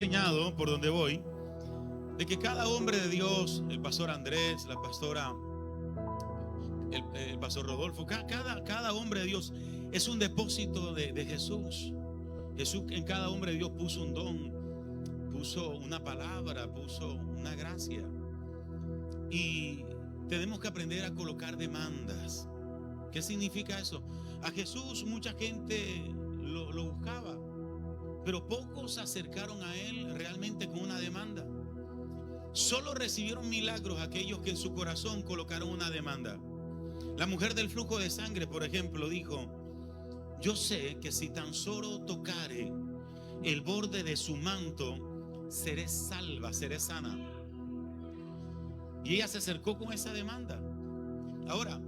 Enseñado por donde voy de que cada hombre de Dios, el pastor Andrés, la pastora, el pastor Rodolfo, cada hombre de Dios es un depósito de Jesús. Jesús en cada hombre de Dios puso un don, puso una palabra, puso una gracia. Y tenemos que aprender a colocar demandas. ¿Qué significa eso? A Jesús mucha gente lo buscaba, pero pocos se acercaron a Él realmente con una demanda. Solo recibieron milagros aquellos que en su corazón colocaron una demanda. La mujer del flujo de sangre, por ejemplo, dijo: yo sé que si tan solo tocare el borde de su manto, seré salva, seré sana. Y ella se acercó con esa demanda. Ahora,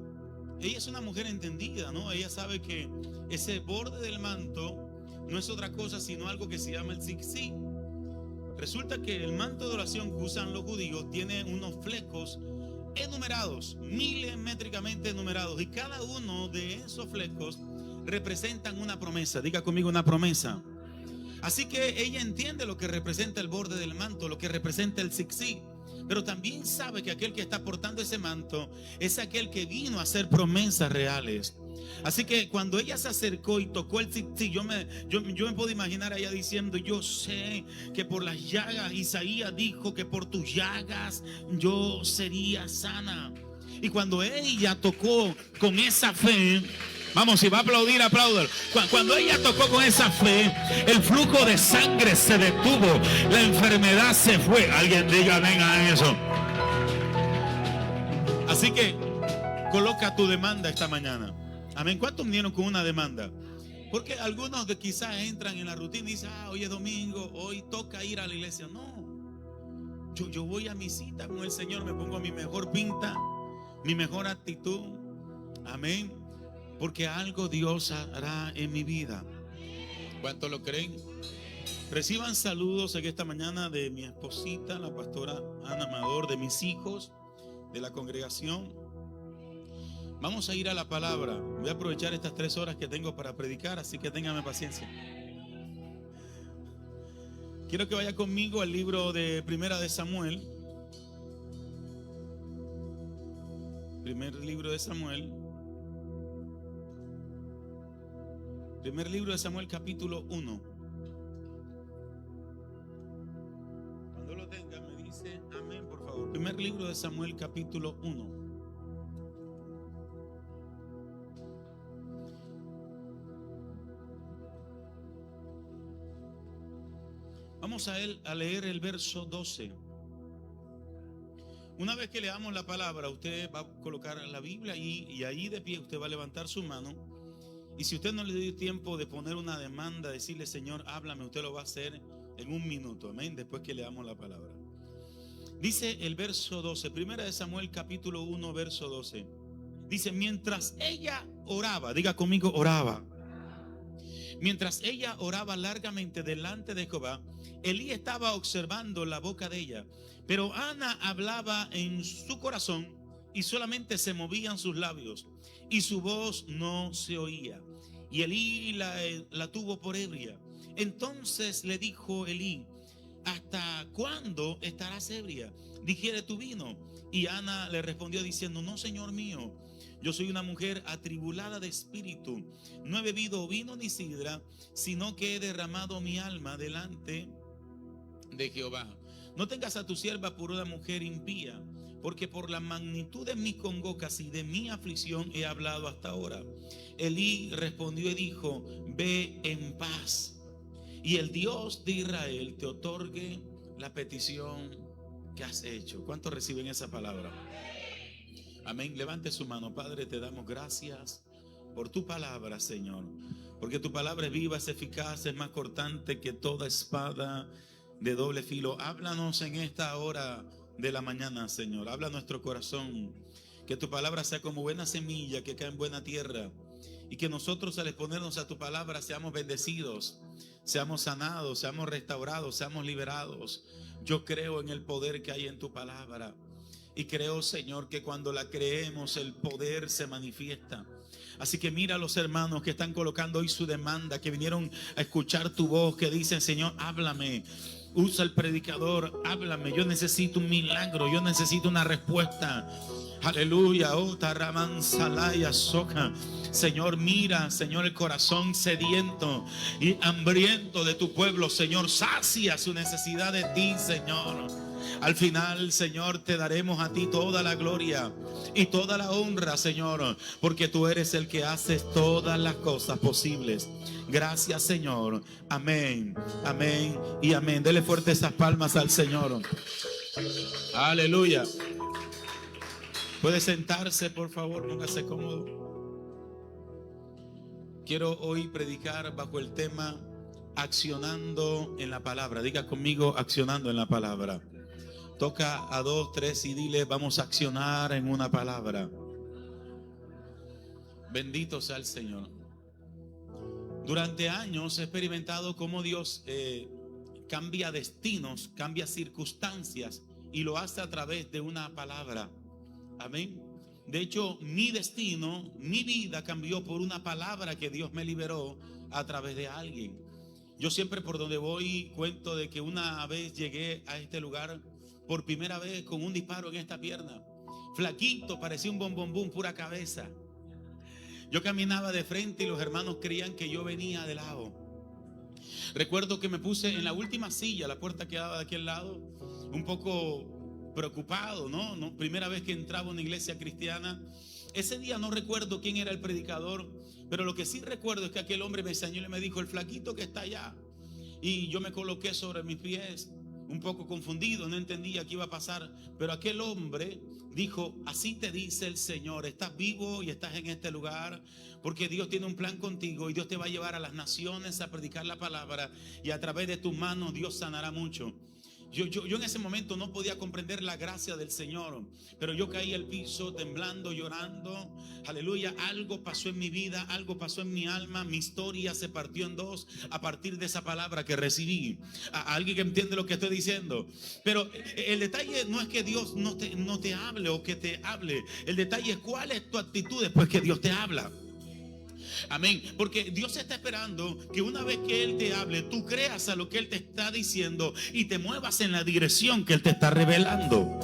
ella es una mujer entendida, ¿no? Ella sabe que ese borde del manto no es otra cosa sino algo que se llama el tzitzit. Resulta que el manto de oración que usan los judíos tiene unos flecos enumerados, milimétricamente enumerados, y cada uno de esos flecos representan una promesa. Diga conmigo: una promesa. Así que ella entiende lo que representa el borde del manto, lo que representa el tzitzit, pero también sabe que aquel que está portando ese manto es aquel que vino a hacer promesas reales. Así que cuando ella se acercó y tocó el tzitzit, yo me puedo imaginar a ella diciendo: yo sé que por las llagas, Isaías dijo que por tus llagas yo sería sana. Y cuando ella tocó con esa fe, vamos, si va a aplaudir, aplaudir. Cuando ella tocó con esa fe, el flujo de sangre se detuvo, la enfermedad se fue. Alguien diga amén a eso. Así que coloca tu demanda esta mañana. Amén. ¿Cuántos vinieron con una demanda? Porque algunos que quizás entran en la rutina y dicen: hoy es domingo, hoy toca ir a la iglesia. No, yo voy a mi cita con el Señor, me pongo mi mejor pinta, mi mejor actitud. Amén. Porque algo Dios hará en mi vida. ¿Cuántos lo creen? Reciban saludos en esta mañana de mi esposita, la pastora Ana Amador, de mis hijos, de la congregación. Vamos a ir a la palabra. Voy a aprovechar estas 3 horas que tengo para predicar, así que ténganme paciencia. Quiero que vaya conmigo al libro de Primera de Samuel. Primer libro de Samuel. Primer libro de Samuel, capítulo 1. Cuando lo tenga me dice amén, por favor. Primer libro de Samuel, capítulo 1. Vamos a leer el verso 12. Una vez que leamos la palabra, usted va a colocar la Biblia y ahí de pie usted va a levantar su mano. Y si usted no le dio tiempo de poner una demanda, decirle: Señor, háblame, usted lo va a hacer en 1 minuto. Amén. Después que leamos la palabra. Dice el verso 12, Primera de Samuel, capítulo 1, verso 12. Dice: mientras ella oraba, diga conmigo, oraba. Mientras ella oraba largamente delante de Jehová, Elí estaba observando la boca de ella, pero Ana hablaba en su corazón y solamente se movían sus labios y su voz no se oía. Y Elí la tuvo por ebria. Entonces le dijo Elí: ¿hasta cuándo estarás ebria? Digiere tu vino. Y Ana le respondió diciendo: no, Señor mío, yo soy una mujer atribulada de espíritu. No he bebido vino ni sidra, sino que he derramado mi alma delante de Jehová. No tengas a tu sierva por una mujer impía, porque por la magnitud de mis congojas y de mi aflicción he hablado hasta ahora. Elí respondió y dijo: ve en paz, y el Dios de Israel te otorgue la petición que has hecho. ¿Cuántos reciben esa palabra? Amén. Levante su mano. Padre, te damos gracias por tu palabra, Señor, porque tu palabra es viva, es eficaz, es más cortante que toda espada de doble filo. Háblanos en esta hora de la mañana, Señor. Habla a nuestro corazón. Que tu palabra sea como buena semilla que cae en buena tierra, y que nosotros, al exponernos a tu palabra, seamos bendecidos, seamos sanados, seamos restaurados, seamos liberados. Yo creo en el poder que hay en tu palabra. Y creo, Señor, que cuando la creemos, el poder se manifiesta. Así que mira a los hermanos que están colocando hoy su demanda, que vinieron a escuchar tu voz, que dicen: Señor, háblame. Usa el predicador, háblame, yo necesito un milagro, yo necesito una respuesta. Aleluya, oh Taraman Salaya Soca. Señor, mira, Señor, el corazón sediento y hambriento de tu pueblo, Señor, sacia su necesidad de ti, Señor. Al final, Señor, te daremos a ti toda la gloria y toda la honra, Señor, porque tú eres el que haces todas las cosas posibles. Gracias, Señor. Amén, amén y amén. Dele fuerte esas palmas al Señor. Aleluya. Puede sentarse, por favor, póngase cómodo. Quiero hoy predicar bajo el tema accionando en la palabra. Diga conmigo, accionando en la palabra. Toca a 2, 3 y dile, vamos a accionar en una palabra. Bendito sea el Señor. Durante años he experimentado cómo Dios cambia destinos, cambia circunstancias y lo hace a través de una palabra. Amén. De hecho, mi destino, mi vida cambió por una palabra que Dios me liberó a través de alguien. Yo siempre por donde voy cuento de que una vez llegué a este lugar por primera vez con un disparo en esta pierna. Flaquito, parecía un bombombón, pura cabeza. Yo caminaba de frente y los hermanos creían que yo venía de lado. Recuerdo que me puse en la última silla, la puerta quedaba de aquel lado, un poco preocupado, ¿no? Primera vez que entraba a una iglesia cristiana. Ese día no recuerdo quién era el predicador, pero lo que sí recuerdo es que aquel hombre me enseñó y me dijo, el flaquito que está allá. Y yo me coloqué sobre mis pies, un poco confundido, no entendía qué iba a pasar, pero aquel hombre dijo, así te dice el Señor, estás vivo y estás en este lugar porque Dios tiene un plan contigo y Dios te va a llevar a las naciones a predicar la palabra y a través de tus manos Dios sanará mucho. Yo en ese momento no podía comprender la gracia del Señor, pero yo caí al piso temblando, llorando. Aleluya, algo pasó en mi vida, algo pasó en mi alma, mi historia se partió en dos a partir de esa palabra que recibí. A alguien que entiende lo que estoy diciendo. Pero el detalle no es que Dios no te hable o que te hable. El detalle es cuál es tu actitud después que Dios te habla. Amén, porque Dios está esperando que una vez que Él te hable, tú creas a lo que Él te está diciendo y te muevas en la dirección que Él te está revelando.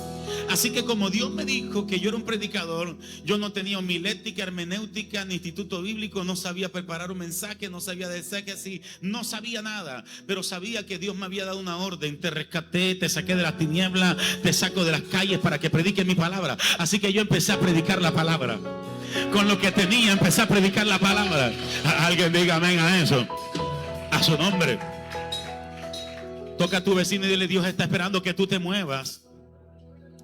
Así que como Dios me dijo que yo era un predicador, yo no tenía homilética, hermenéutica, ni instituto bíblico, no sabía preparar un mensaje, no sabía de exégesis, no sabía nada, pero sabía que Dios me había dado una orden, te rescaté, te saqué de las tinieblas, te saco de las calles para que prediques mi palabra. Así que yo empecé a predicar la palabra. Con lo que tenía empecé a predicar la palabra. Alguien diga amén a eso. A su nombre. Toca a tu vecino y dile, Dios está esperando que tú te muevas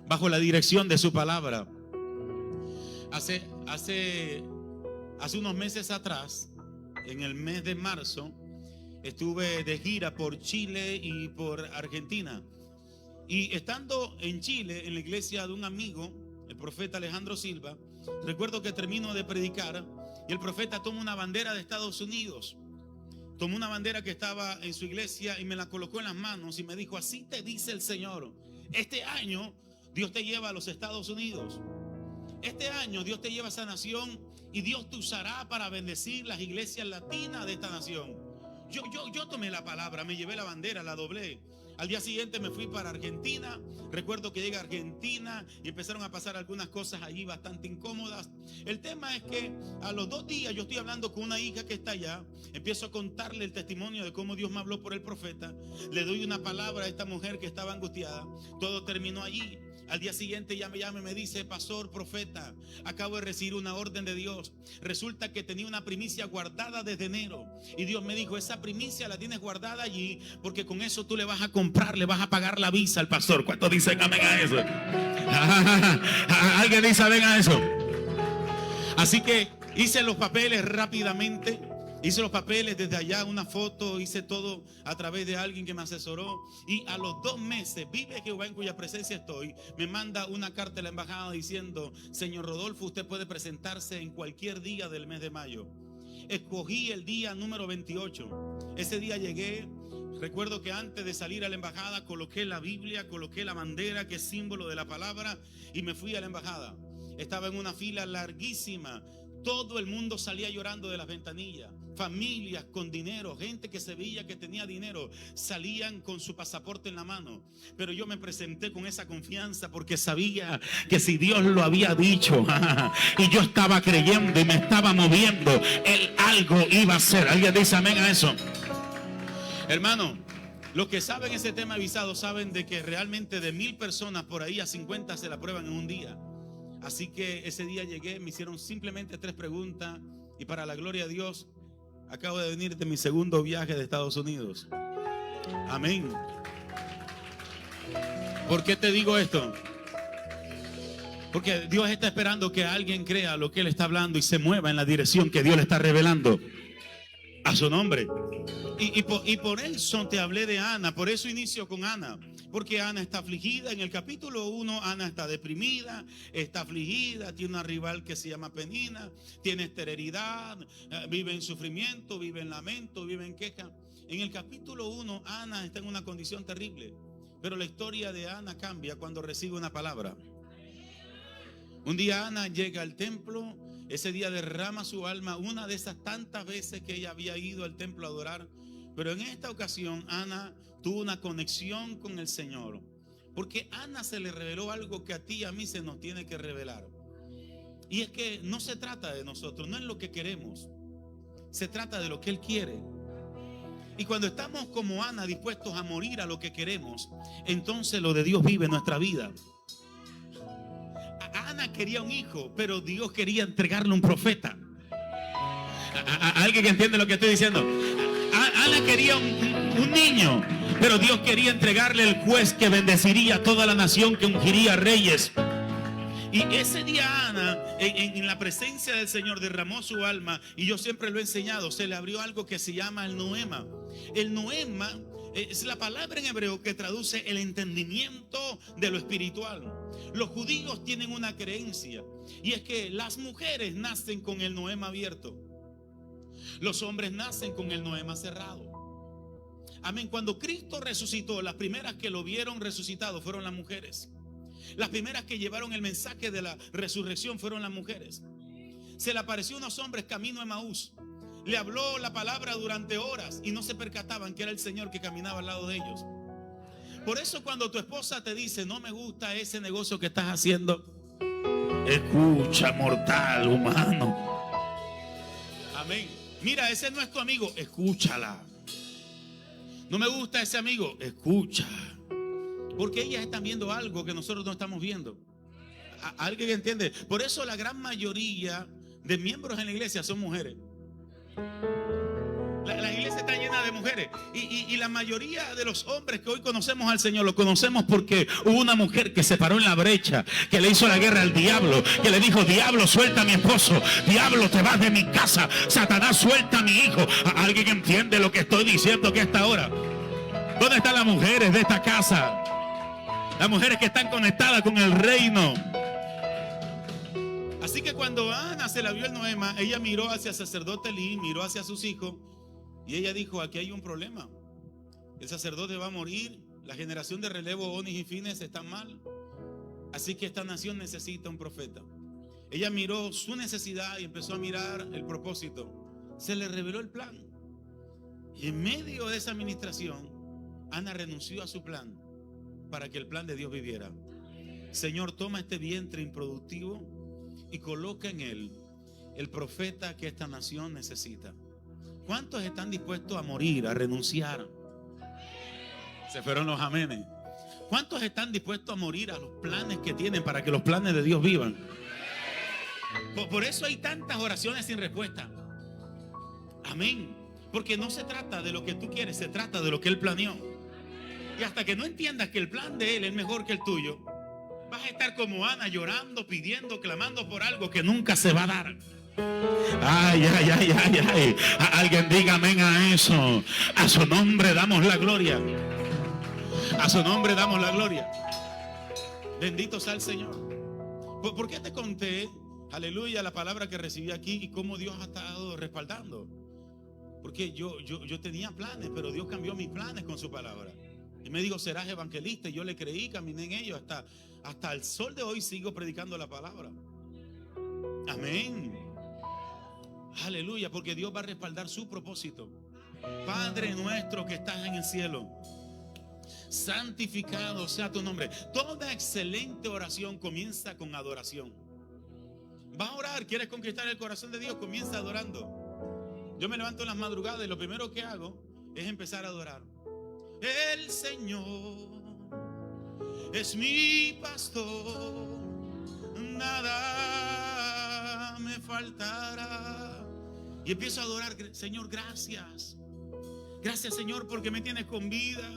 bajo la dirección de su palabra. Hace unos meses atrás, en el mes de marzo, estuve de gira por Chile y por Argentina. Y estando en Chile, en la iglesia de un amigo, el profeta Alejandro Silva, recuerdo que termino de predicar y el profeta toma una bandera de Estados Unidos. Tomó una bandera que estaba en su iglesia y me la colocó en las manos y me dijo, así te dice el Señor, este año Dios te lleva a los Estados Unidos. Este año Dios te lleva a esa nación y Dios te usará para bendecir las iglesias latinas de esta nación. Yo tomé la palabra, me llevé la bandera, la doblé. Al día siguiente me fui para Argentina. Recuerdo que llegué a Argentina y empezaron a pasar algunas cosas allí bastante incómodas. El tema es que a los 2 días yo estoy hablando con una hija que está allá. Empiezo a contarle el testimonio de cómo Dios me habló por el profeta. Le doy una palabra a esta mujer que estaba angustiada. Todo terminó allí. Al día siguiente ya me llama y me dice, pastor, profeta, acabo de recibir una orden de Dios. Resulta que tenía una primicia guardada desde enero. Y Dios me dijo, esa primicia la tienes guardada allí porque con eso tú le vas a comprar, le vas a pagar la visa al pastor. ¿Cuántos dicen amén a eso? ¿Alguien dice amén a eso? Así que hice los papeles rápidamente. Hice los papeles desde allá, una foto, hice todo a través de alguien que me asesoró. Y a los 2 meses, vive Jehová en cuya presencia estoy, me manda una carta a la embajada diciendo, señor Rodolfo, usted puede presentarse en cualquier día del mes de mayo. Escogí el día número 28. Ese día llegué. Recuerdo que antes de salir a la embajada coloqué la Biblia, coloqué la bandera que es símbolo de la palabra y me fui a la embajada. Estaba en una fila larguísima. Todo el mundo salía llorando de las ventanillas. familias con dinero, gente que se veía que tenía dinero, salían con su pasaporte en la mano. Pero yo me presenté con esa confianza porque sabía que si Dios lo había dicho y yo estaba creyendo y me estaba moviendo, Él algo iba a hacer. ¿Alguien dice amén a eso? Hermano, los que saben ese tema de visado saben de que realmente de 1000 personas por ahí a 50 se la prueban en un día. Así que ese día llegué, me hicieron simplemente 3 preguntas y para la gloria de Dios acabo de venir de mi segundo viaje de Estados Unidos. Amén. ¿Por qué te digo esto? Porque Dios está esperando que alguien crea lo que Él está hablando y se mueva en la dirección que Dios le está revelando a su nombre. Y por eso te hablé de Ana, por eso inicio con Ana. Porque Ana está afligida. En el capítulo 1 Ana está deprimida, está afligida, tiene una rival que se llama Penina, tiene esterilidad, vive en sufrimiento, vive en lamento, vive en queja. En el capítulo 1 Ana está en una condición terrible, pero la historia de Ana cambia cuando recibe una palabra. Un día Ana llega al templo, ese día derrama su alma, una de esas tantas veces que ella había ido al templo a adorar. Pero en esta ocasión Ana tuvo una conexión con el Señor, porque a Ana se le reveló algo que a ti y a mí se nos tiene que revelar. Y es que no se trata de nosotros, no es lo que queremos, se trata de lo que Él quiere. Y cuando estamos como Ana dispuestos a morir a lo que queremos, entonces lo de Dios vive en nuestra vida. Ana quería un hijo, pero Dios quería entregarle un profeta. ¿Alguien que entiende lo que estoy diciendo? Ana quería un niño, pero Dios quería entregarle el juez que bendeciría a toda la nación, que ungiría reyes. Y ese día Ana, en la presencia del Señor, derramó su alma. Y yo siempre lo he enseñado, se le abrió algo que se llama el noema. El noema es la palabra en hebreo que traduce el entendimiento de lo espiritual. Los judíos tienen una creencia, y es que las mujeres nacen con el noema abierto, los hombres nacen con el noema cerrado. Amén. Cuando Cristo resucitó, las primeras que lo vieron resucitado fueron las mujeres. Las primeras que llevaron el mensaje de la resurrección fueron las mujeres. Se le apareció a unos hombres camino a Emaús. Le habló la palabra durante horas y no se percataban que era el Señor que caminaba al lado de ellos. Por eso cuando tu esposa te dice: no me gusta ese negocio que estás haciendo, escucha, mortal, humano. Amén. Mira, ese no es tu amigo, escúchala. No me gusta ese amigo, escucha. Porque ellas están viendo algo que nosotros no estamos viendo. ¿Alguien que entiende? Por eso la gran mayoría de miembros en la iglesia son mujeres. La iglesia está llena de mujeres. Y la mayoría de los hombres que hoy conocemos al Señor, lo conocemos porque hubo una mujer que se paró en la brecha, que le hizo la guerra al diablo, que le dijo: diablo, suelta a mi esposo, diablo, te vas de mi casa, Satanás, suelta a mi hijo. ¿Alguien entiende lo que estoy diciendo que a esta hora? ¿Dónde están las mujeres de esta casa? Las mujeres que están conectadas con el reino. Así que cuando Ana se la vio el noema, ella miró hacia el sacerdote Elí, miró hacia sus hijos, y ella dijo: aquí hay un problema. El sacerdote va a morir, la generación de relevo, Onis y Fines, están mal. Así que esta nación necesita un profeta. Ella miró su necesidad y empezó a mirar el propósito. Se le reveló el plan. Y en medio de esa administración, Ana renunció a su plan para que el plan de Dios viviera. Señor, toma este vientre improductivo y coloca en él el profeta que esta nación necesita. ¿Cuántos están dispuestos a morir, a renunciar? Se fueron los amenes. ¿Cuántos están dispuestos a morir a los planes que tienen para que los planes de Dios vivan? Por eso hay tantas oraciones sin respuesta. Amén. Porque no se trata de lo que tú quieres, se trata de lo que Él planeó. Y hasta que no entiendas que el plan de Él es mejor que el tuyo, vas a estar como Ana, llorando, pidiendo, clamando por algo que nunca se va a dar. Ay, ay, ay, ay, ay. Alguien diga amén a eso. A su nombre damos la gloria. A su nombre damos la gloria. Bendito sea el Señor. ¿Por qué te conté, aleluya, la palabra que recibí aquí y cómo Dios ha estado respaldando? Porque yo tenía planes, pero Dios cambió mis planes con su palabra. Y me dijo: serás evangelista. Y yo le creí, caminé en ello. Hasta el sol de hoy sigo predicando la palabra. Amén. Aleluya, porque Dios va a respaldar su propósito. Padre nuestro que estás en el cielo, santificado sea tu nombre. Toda excelente oración comienza con adoración. Vas a orar, quieres conquistar el corazón de Dios, comienza adorando. Yo me levanto en las madrugadas y lo primero que hago es empezar a adorar. El Señor es mi pastor, nada me faltará. Y empiezo a adorar. Señor, gracias. Gracias, Señor, porque me tienes con vida.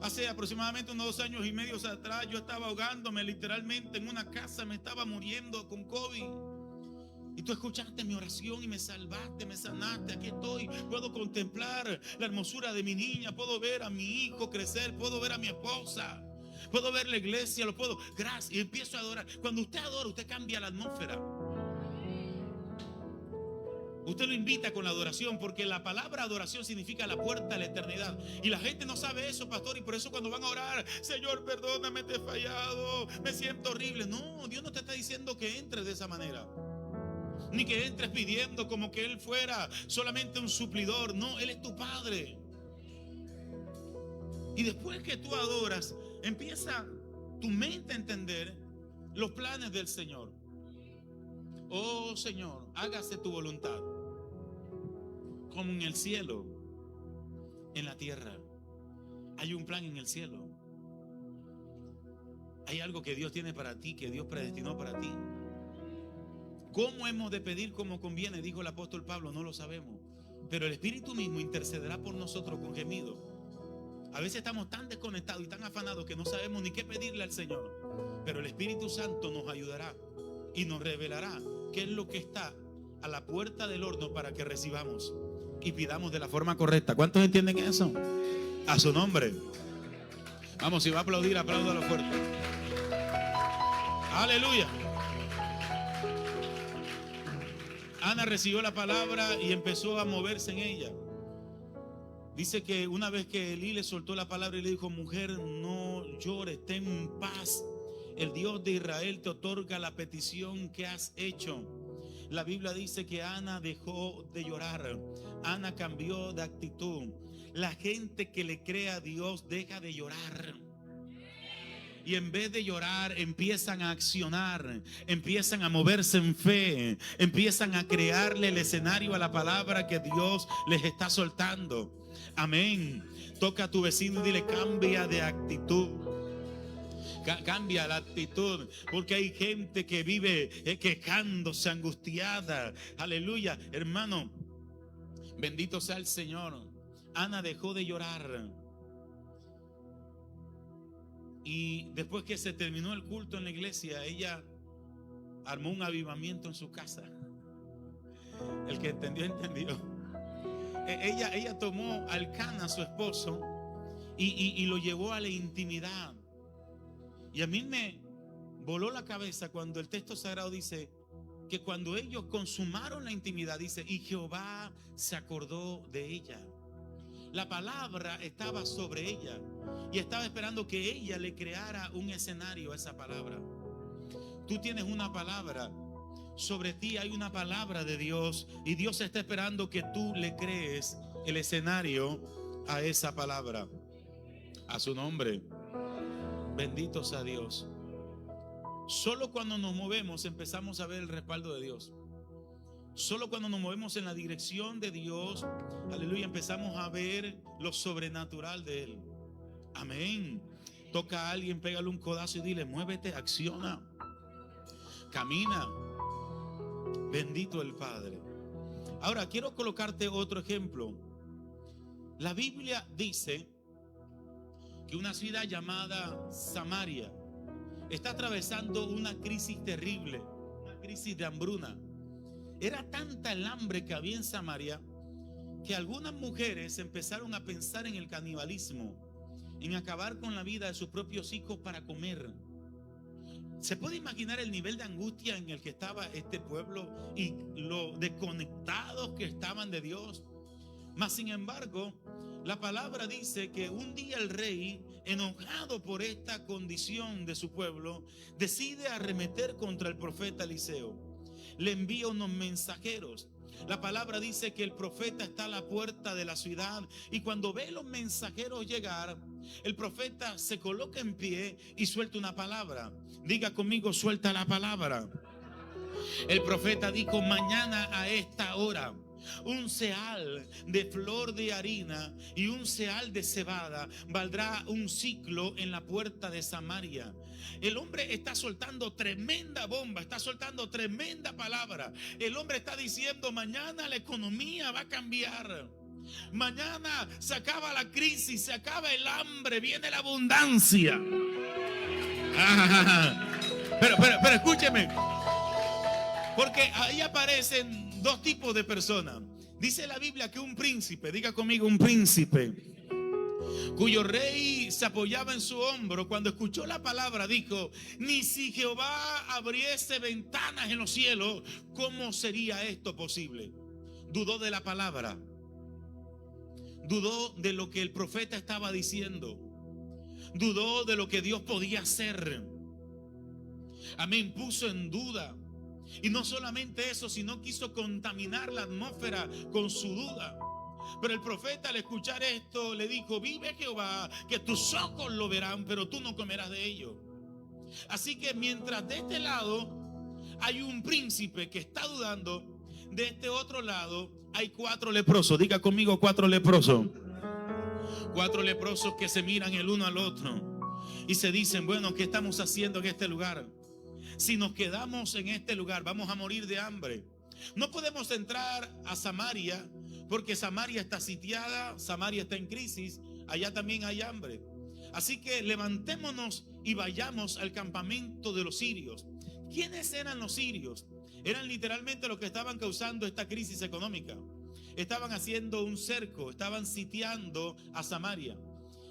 Hace aproximadamente unos 2 años y medio atrás yo estaba ahogándome literalmente en una casa, me estaba muriendo con COVID. Y tú escuchaste mi oración y me salvaste, me sanaste. Aquí estoy, puedo contemplar la hermosura de mi niña, puedo ver a mi hijo crecer, puedo ver a mi esposa, puedo ver la iglesia, lo puedo. Gracias, y empiezo a adorar. Cuando usted adora, usted cambia la atmósfera. Usted lo invita con la adoración, porque la palabra adoración significa la puerta a la eternidad. Y la gente no sabe eso, pastor, y por eso cuando van a orar, Señor, perdóname, te he fallado, me siento horrible. No, Dios no te está diciendo que entres de esa manera, ni que entres pidiendo como que Él fuera solamente un suplidor. No, Él es tu Padre. Y después que tú adoras, empieza tu mente a entender los planes del Señor. Oh Señor, hágase tu voluntad, como en el cielo, en la tierra. Hay un plan en el cielo. Hay algo que Dios tiene para ti, que Dios predestinó para ti. ¿Cómo hemos de pedir como conviene? Dijo el apóstol Pablo, no lo sabemos. Pero el Espíritu mismo intercederá por nosotros con gemido. A veces estamos tan desconectados y tan afanados que no sabemos ni qué pedirle al Señor. Pero el Espíritu Santo nos ayudará y nos revelará qué es lo que está a la puerta del horno para que recibamos y pidamos de la forma correcta. ¿Cuántos entienden eso? A su nombre. Vamos, si va a aplaudir, apláudalo fuerte. Aleluya. Ana recibió la palabra y empezó a moverse en ella. Dice que una vez que Elí le soltó la palabra y le dijo: mujer, no llores, ten paz. El Dios de Israel te otorga la petición que has hecho. La Biblia dice que Ana dejó de llorar. Ana cambió de actitud. La gente que le cree a Dios deja de llorar. Y en vez de llorar, empiezan a accionar, empiezan a moverse en fe, empiezan a crearle el escenario a la palabra que Dios les está soltando. Amén. Toca a tu vecino y dile: cambia de actitud. Cambia la actitud, porque hay gente que vive quejándose, angustiada. Aleluya, hermano, bendito sea el Señor. Ana dejó de llorar. Y después que se terminó el culto en la iglesia, ella armó un avivamiento en su casa. El que entendió, entendió. Ella tomó al Cana, su esposo, y lo llevó a la intimidad. Y a mí me voló la cabeza cuando el texto sagrado dice que cuando ellos consumaron la intimidad, dice, y Jehová se acordó de ella. La palabra estaba sobre ella y estaba esperando que ella le creara un escenario a esa palabra. Tú tienes una palabra, sobre ti hay una palabra de Dios, y Dios está esperando que tú le crees el escenario a esa palabra. A su nombre. Bendito sea Dios. Solo cuando nos movemos empezamos a ver el respaldo de Dios. Solo cuando nos movemos en la dirección de Dios, aleluya, empezamos a ver lo sobrenatural de Él. Amén. Toca a alguien, pégale un codazo y dile: muévete, acciona, camina. Bendito el Padre. Ahora quiero colocarte otro ejemplo. La Biblia dice que una ciudad llamada Samaria está atravesando una crisis terrible, una crisis de hambruna. Era tanta el hambre que había en Samaria que algunas mujeres empezaron a pensar en el canibalismo, en acabar con la vida de sus propios hijos para comer. ¿Se puede imaginar el nivel de angustia en el que estaba este pueblo y lo desconectados que estaban de Dios? Mas sin embargo, la palabra dice que un día el rey, enojado por esta condición de su pueblo, decide arremeter contra el profeta Eliseo. Le envía unos mensajeros La palabra dice que el profeta está a la puerta de la ciudad y cuando ve los mensajeros llegar, el profeta se coloca en pie y suelta una palabra. Diga conmigo, suelta la palabra. El profeta dijo: mañana a esta hora un ceal de flor de harina y un ceal de cebada valdrá un ciclo en la puerta de Samaria. El hombre está soltando tremenda bomba, está soltando tremenda palabra. El hombre está diciendo: mañana la economía va a cambiar. Mañana se acaba la crisis, se acaba el hambre, viene la abundancia. Pero escúcheme, porque ahí aparecen dos tipos de personas. Dice la Biblia que un príncipe, diga conmigo, un príncipe, cuyo rey se apoyaba en su hombro, cuando escuchó la palabra dijo: ni si Jehová abriese ventanas en los cielos, ¿cómo sería esto posible? Dudó de la palabra, dudó de lo que el profeta estaba diciendo, dudó de lo que Dios podía hacer. Amén, puso en duda. Y no solamente eso, sino quiso contaminar la atmósfera con su duda. Pero el profeta, al escuchar esto, le dijo: vive Jehová, que tus ojos lo verán, pero tú no comerás de ello. Así que mientras de este lado hay un príncipe que está dudando, de este otro lado hay 4 leprosos. Diga conmigo, 4 leprosos. 4 leprosos que se miran el uno al otro y se dicen: bueno, ¿qué estamos haciendo en este lugar? Si nos quedamos en este lugar vamos a morir de hambre. No podemos entrar a Samaria porque Samaria está sitiada, Samaria está en crisis, allá también hay hambre. Así que levantémonos y vayamos al campamento de los sirios. ¿Quiénes eran los sirios? Eran literalmente los que estaban causando esta crisis económica. Estaban haciendo un cerco, estaban sitiando a Samaria.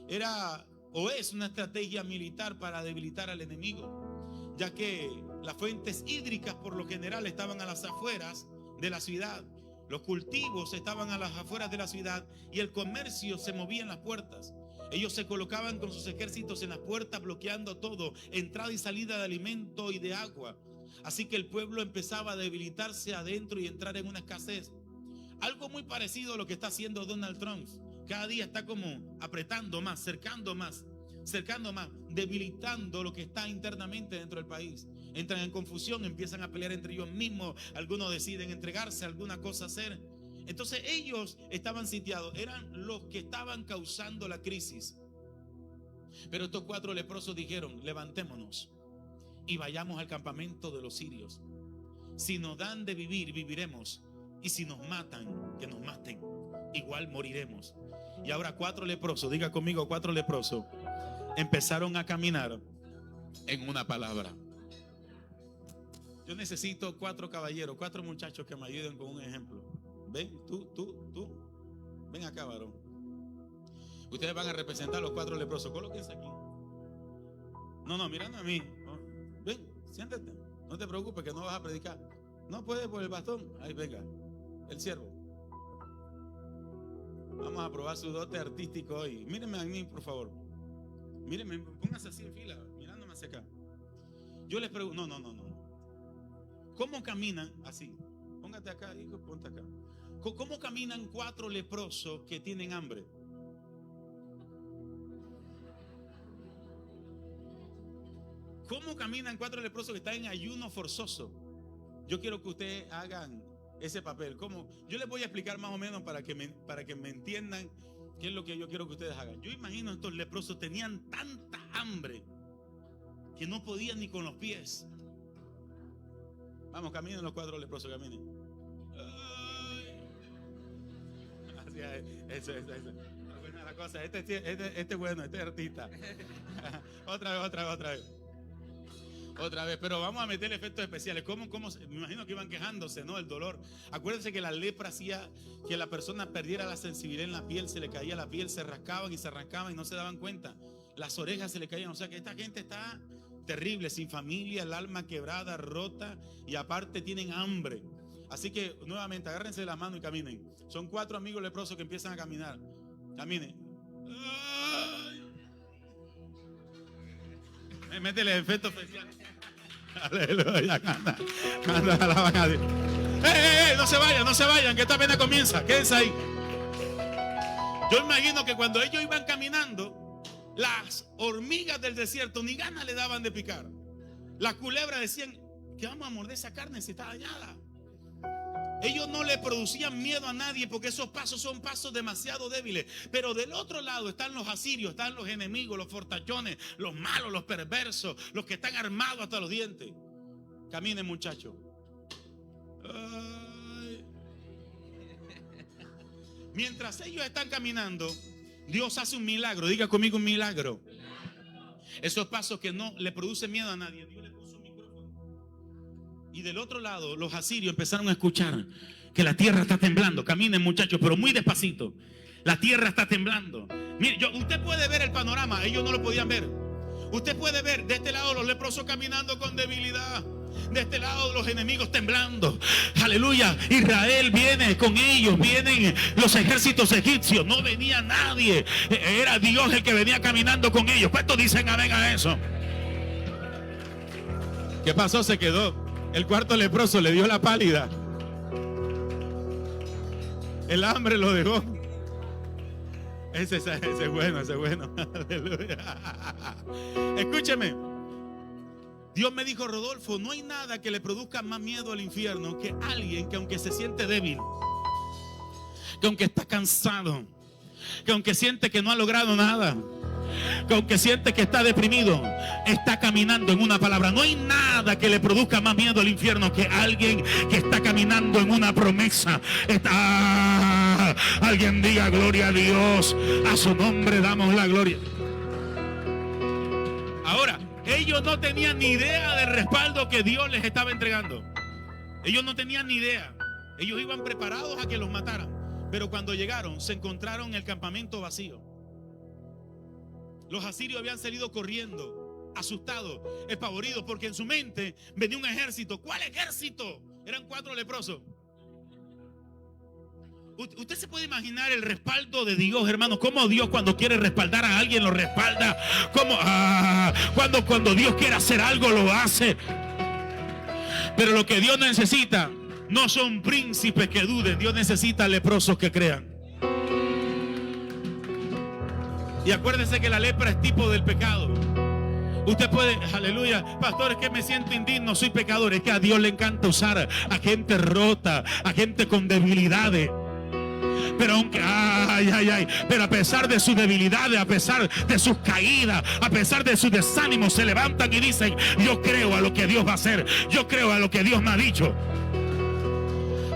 Era o es una estrategia militar para debilitar al enemigo, ya que las fuentes hídricas por lo general estaban a las afueras de la ciudad. Los cultivos estaban a las afueras de la ciudad y el comercio se movía en las puertas. Ellos se colocaban con sus ejércitos en las puertas, bloqueando todo, entrada y salida de alimento y de agua. Así que el pueblo empezaba a debilitarse adentro y entrar en una escasez. Algo muy parecido a lo que está haciendo Donald Trump. Cada día está como apretando más, cercando más, debilitando lo que está internamente dentro del país. Entran en confusión, empiezan a pelear entre ellos mismos. Algunos deciden entregarse, alguna cosa hacer. Entonces ellos estaban sitiados, eran los que estaban causando la crisis. Pero estos 4 leprosos dijeron: levantémonos y vayamos al campamento de los sirios. Si nos dan de vivir, viviremos, y si nos matan, que nos maten, igual moriremos. Y ahora 4 leprosos, diga conmigo, 4 leprosos empezaron a caminar en una palabra. Yo necesito 4 caballeros, 4 muchachos que me ayuden con un ejemplo. Ven, tú. Ven acá, varón. Ustedes van a representar a los 4 leprosos. Colóquense aquí. No, mirando a mí. No. Ven, siéntate. No te preocupes que no vas a predicar. No puedes por el bastón. Ahí, venga. El siervo. Vamos a probar su dote artístico hoy. Mírenme a mí, por favor. Mírenme, pónganse así en fila, mirándome hacia acá. Yo les pregunto, no. ¿Cómo caminan así? Póngate acá, hijo, ponte acá. ¿Cómo caminan 4 leprosos que tienen hambre? ¿Cómo caminan 4 leprosos que están en ayuno forzoso? Yo quiero que ustedes hagan ese papel. ¿Cómo? Yo les voy a explicar más o menos para que me entiendan qué es lo que yo quiero que ustedes hagan. Yo imagino estos leprosos tenían tanta hambre que no podían ni con los pies. Vamos, caminen los 4 leprosos, caminen. Así es, eso. Buena la cosa. Este bueno, este artista. Otra vez, pero vamos a meter efectos especiales. ¿Cómo? Me imagino que iban quejándose, ¿no? El dolor. Acuérdense que la lepra hacía que la persona perdiera la sensibilidad en la piel, se le caía la piel, se rascaban y no se daban cuenta. Las orejas se le caían. O sea que esta gente está terrible, sin familia, el alma quebrada, rota, y aparte tienen hambre. Así que nuevamente agárrense de la mano y caminen. Son 4 amigos leprosos que empiezan a caminar. Caminen. Métele efecto especial. Aleluya, canta alaban a Dios. no se vayan, no se vayan, que esta pena comienza. Quédense ahí. Yo imagino que cuando ellos iban caminando, las hormigas del desierto ni ganas le daban de picar. Las culebras decían: ¿qué vamos a morder esa carne si está dañada? Ellos no le producían miedo a nadie porque esos pasos son pasos demasiado débiles. Pero del otro lado están los asirios, están los enemigos, los fortachones, los malos, los perversos, los que están armados hasta los dientes. Caminen, muchachos. Mientras ellos están caminando, Dios hace un milagro. Diga conmigo: un milagro. Esos pasos que no le producen miedo a nadie, Dios le puso un micrófono. Y del otro lado, los asirios empezaron a escuchar que la tierra está temblando. Caminen, muchachos, pero muy despacito. La tierra está temblando. Mire, usted puede ver el panorama. Ellos no lo podían ver. Usted puede ver de este lado los leprosos caminando con debilidad, de este lado los enemigos temblando. Aleluya. Israel viene con ellos, vienen los ejércitos egipcios. No venía nadie, era Dios el que venía caminando con ellos. ¿Cuántos dicen amén a eso? ¿Qué pasó? Se quedó. El cuarto leproso le dio la pálida. El hambre lo dejó. Ese es bueno, ese es bueno. Aleluya. Escúcheme. Dios me dijo: Rodolfo, no hay nada que le produzca más miedo al infierno que alguien que, aunque se siente débil, que aunque está cansado, que aunque siente que no ha logrado nada, que aunque siente que está deprimido, está caminando en una palabra. No hay nada que le produzca más miedo al infierno que alguien que está caminando en una promesa. Alguien diga: gloria a Dios, a su nombre damos la gloria. Ahora, ellos no tenían ni idea del respaldo que Dios les estaba entregando. Ellos no tenían ni idea. Ellos iban preparados a que los mataran. Pero cuando llegaron, se encontraron el campamento vacío. Los asirios habían salido corriendo, asustados, espavoridos, porque en su mente venía un ejército. ¿Cuál ejército? Eran 4 leprosos. Usted se puede imaginar el respaldo de Dios, hermano. Cómo Dios, cuando quiere respaldar a alguien, lo respalda. Cómo cuando Dios quiere hacer algo, lo hace. Pero lo que Dios necesita no son príncipes que duden. Dios necesita leprosos que crean. Y acuérdese que la lepra es tipo del pecado. Usted puede, aleluya, pastor, es que me siento indigno, soy pecador. Es que a Dios le encanta usar a gente rota, a gente con debilidades. Pero aunque, pero a pesar de sus debilidades, a pesar de sus caídas, a pesar de sus desánimos, se levantan y dicen: yo creo a lo que Dios va a hacer, yo creo a lo que Dios me ha dicho.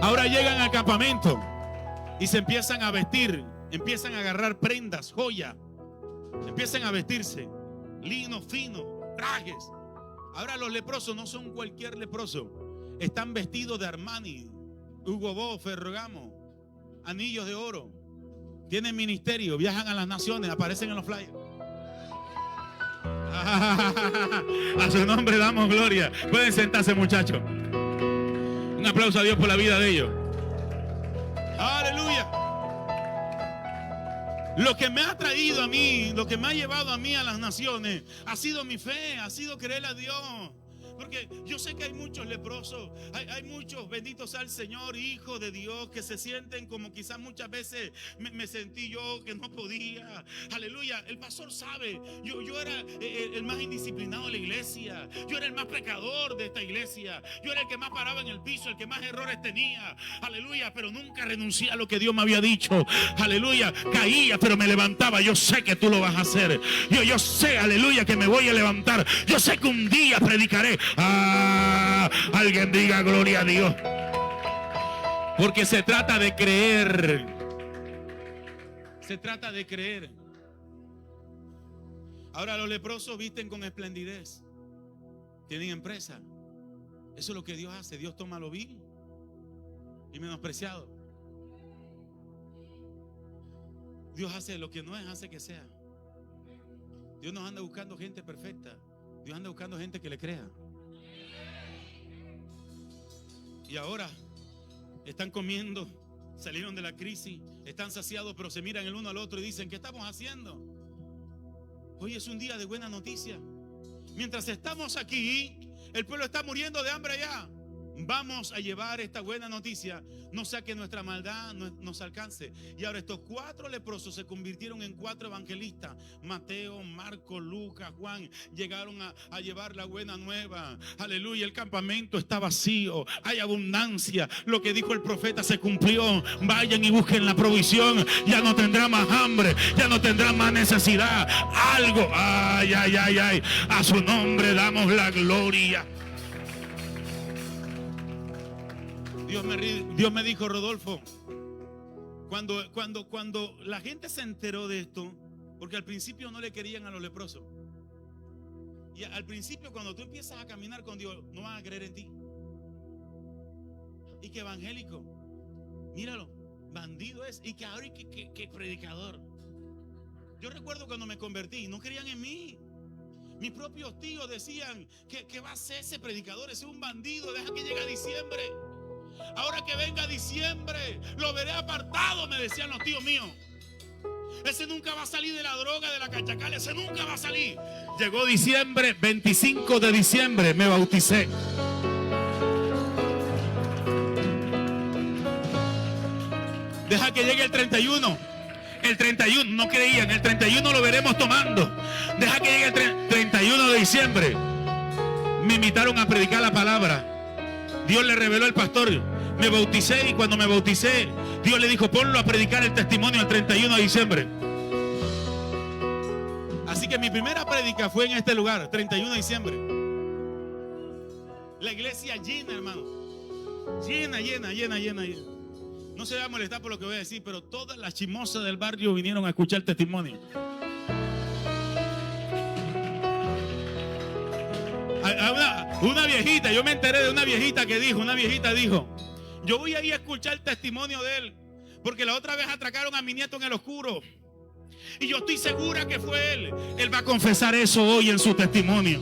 Ahora llegan al campamento y se empiezan a vestir, empiezan a agarrar prendas, joyas, empiezan a vestirse, lino fino, trajes. Ahora los leprosos no son cualquier leproso, están vestidos de Armani, Hugo Boss, Ferragamo, anillos de oro, tienen ministerio, viajan a las naciones, aparecen en los flyers. A su nombre damos gloria. Pueden sentarse, muchachos. Un aplauso a Dios por la vida de ellos. Aleluya. Lo que me ha traído a mí, lo que me ha llevado a mí a las naciones, ha sido mi fe, ha sido creer a Dios. Porque yo sé que hay muchos leprosos, hay muchos, benditos sea el Señor, hijos de Dios, que se sienten como quizás muchas veces me sentí yo que no podía. Aleluya, el pastor sabe, yo era el más indisciplinado de la iglesia, yo era el más pecador de esta iglesia, yo era el que más paraba en el piso, el que más errores tenía. Aleluya, pero nunca renuncié a lo que Dios me había dicho. Aleluya, caía pero me levantaba. Yo sé que tú lo vas a hacer. Yo sé, aleluya, que me voy a levantar. Yo sé que un día predicaré. Alguien diga gloria a Dios. Porque se trata de creer. Se trata de creer. Ahora los leprosos visten con esplendidez, tienen empresa. Eso es lo que Dios hace. Dios toma lo vil y menospreciado. Dios hace lo que no es, hace que sea. Dios nos anda buscando gente perfecta. Dios anda buscando gente que le crea. Y ahora están comiendo, salieron de la crisis, están saciados, pero se miran el uno al otro y dicen: ¿qué estamos haciendo? Hoy es un día de buena noticia. Mientras estamos aquí, el pueblo está muriendo de hambre allá. Vamos a llevar esta buena noticia, no sea que nuestra maldad nos alcance. Y ahora estos 4 leprosos se convirtieron en 4 evangelistas. Mateo, Marcos, Lucas, Juan llegaron a llevar la buena nueva. Aleluya, el campamento está vacío, hay abundancia. Lo que dijo el profeta se cumplió. Vayan y busquen la provisión. Ya no tendrá más hambre, ya no tendrá más necesidad. Algo, ay, ay, ay, ay. A su nombre damos la gloria. Dios me dijo, Rodolfo, cuando la gente se enteró de esto, porque al principio no le querían a los leprosos. Y al principio, cuando tú empiezas a caminar con Dios, no van a creer en ti. Y que evangélico, míralo, bandido es. Y que ahora que predicador. Yo recuerdo cuando me convertí, no creían en mí. Mis propios tíos decían que va a ser ese predicador, ese es un bandido, deja que llegue a diciembre. Ahora que venga diciembre, lo veré apartado, me decían los tíos míos. Ese nunca va a salir de la droga, de la cachacal, ese nunca va a salir. Llegó diciembre, 25 de diciembre, me bauticé. Deja que llegue el 31. El 31, no creían, el 31 lo veremos tomando. Deja que llegue el 31 de diciembre. Me invitaron a predicar la palabra. Dios le reveló al pastor, me bauticé, y cuando me bauticé, Dios le dijo, ponlo a predicar el testimonio el 31 de diciembre. Así que mi primera prédica fue en este lugar, 31 de diciembre. La iglesia llena, hermano. Llena. No se va a molestar por lo que voy a decir, pero todas las chismosas del barrio vinieron a escuchar el testimonio. Una viejita, yo me enteré de una viejita dijo, yo voy a ir a escuchar el testimonio de él, porque la otra vez atracaron a mi nieto en el oscuro, y yo estoy segura que fue él. Él va a confesar eso hoy en su testimonio.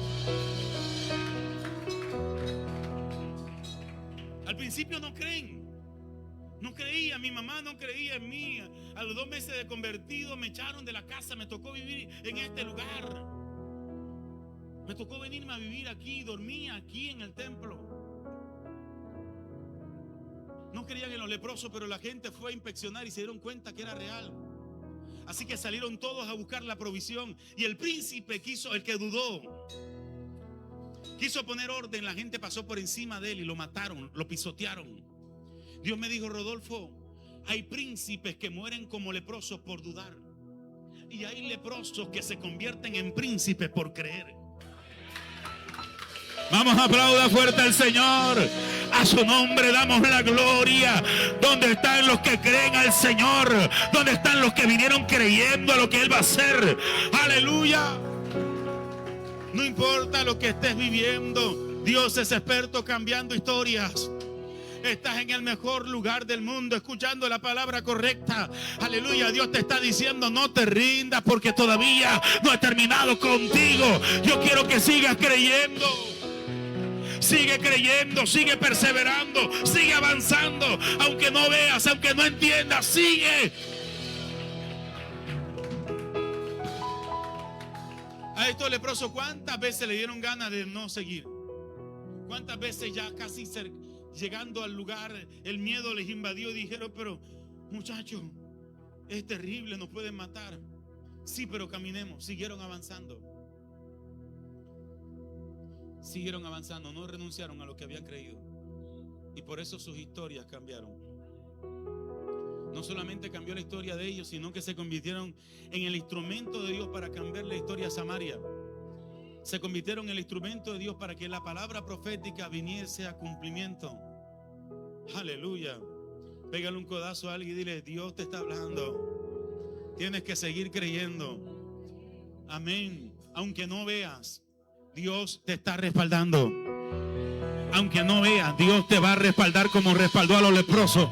Al principio no creía, mi mamá no creía en mí. A los 2 meses de convertido me echaron de la casa, me tocó vivir en este lugar. Me tocó venirme a vivir aquí, dormía aquí en el templo. No creían en los leprosos, pero la gente fue a inspeccionar y se dieron cuenta que era real. Así que salieron todos a buscar la provisión. Y el príncipe el que dudó, quiso poner orden. La gente pasó por encima de él y lo mataron, lo pisotearon. Dios me dijo, Rodolfo, hay príncipes que mueren como leprosos por dudar. Y hay leprosos que se convierten en príncipes por creer. Vamos a aplaudir fuerte al Señor. A su nombre damos la gloria. ¿Dónde están los que creen al Señor? ¿Dónde están los que vinieron creyendo a lo que Él va a hacer? Aleluya. No importa lo que estés viviendo, Dios es experto cambiando historias. Estás en el mejor lugar del mundo, escuchando la palabra correcta. Aleluya, Dios te está diciendo, no te rindas, porque todavía no he terminado contigo. Yo quiero que sigas creyendo. Sigue creyendo, sigue perseverando, sigue avanzando. Aunque no veas, aunque no entiendas, sigue. A estos leprosos, ¿cuántas veces le dieron ganas de no seguir? ¿Cuántas veces ya casi llegando al lugar, el miedo les invadió y dijeron, pero muchachos, es terrible, nos pueden matar? Sí, pero caminemos. Siguieron avanzando, no renunciaron a lo que habían creído. Y por eso sus historias cambiaron. No solamente cambió la historia de ellos, sino que se convirtieron en el instrumento de Dios para cambiar la historia de Samaria. Se convirtieron en el instrumento de Dios para que la palabra profética viniese a cumplimiento. Aleluya. Pégale un codazo a alguien y dile, Dios te está hablando. Tienes que seguir creyendo. Amén. Aunque no veas, Dios te está respaldando. Aunque no veas, Dios te va a respaldar como respaldó a los leprosos.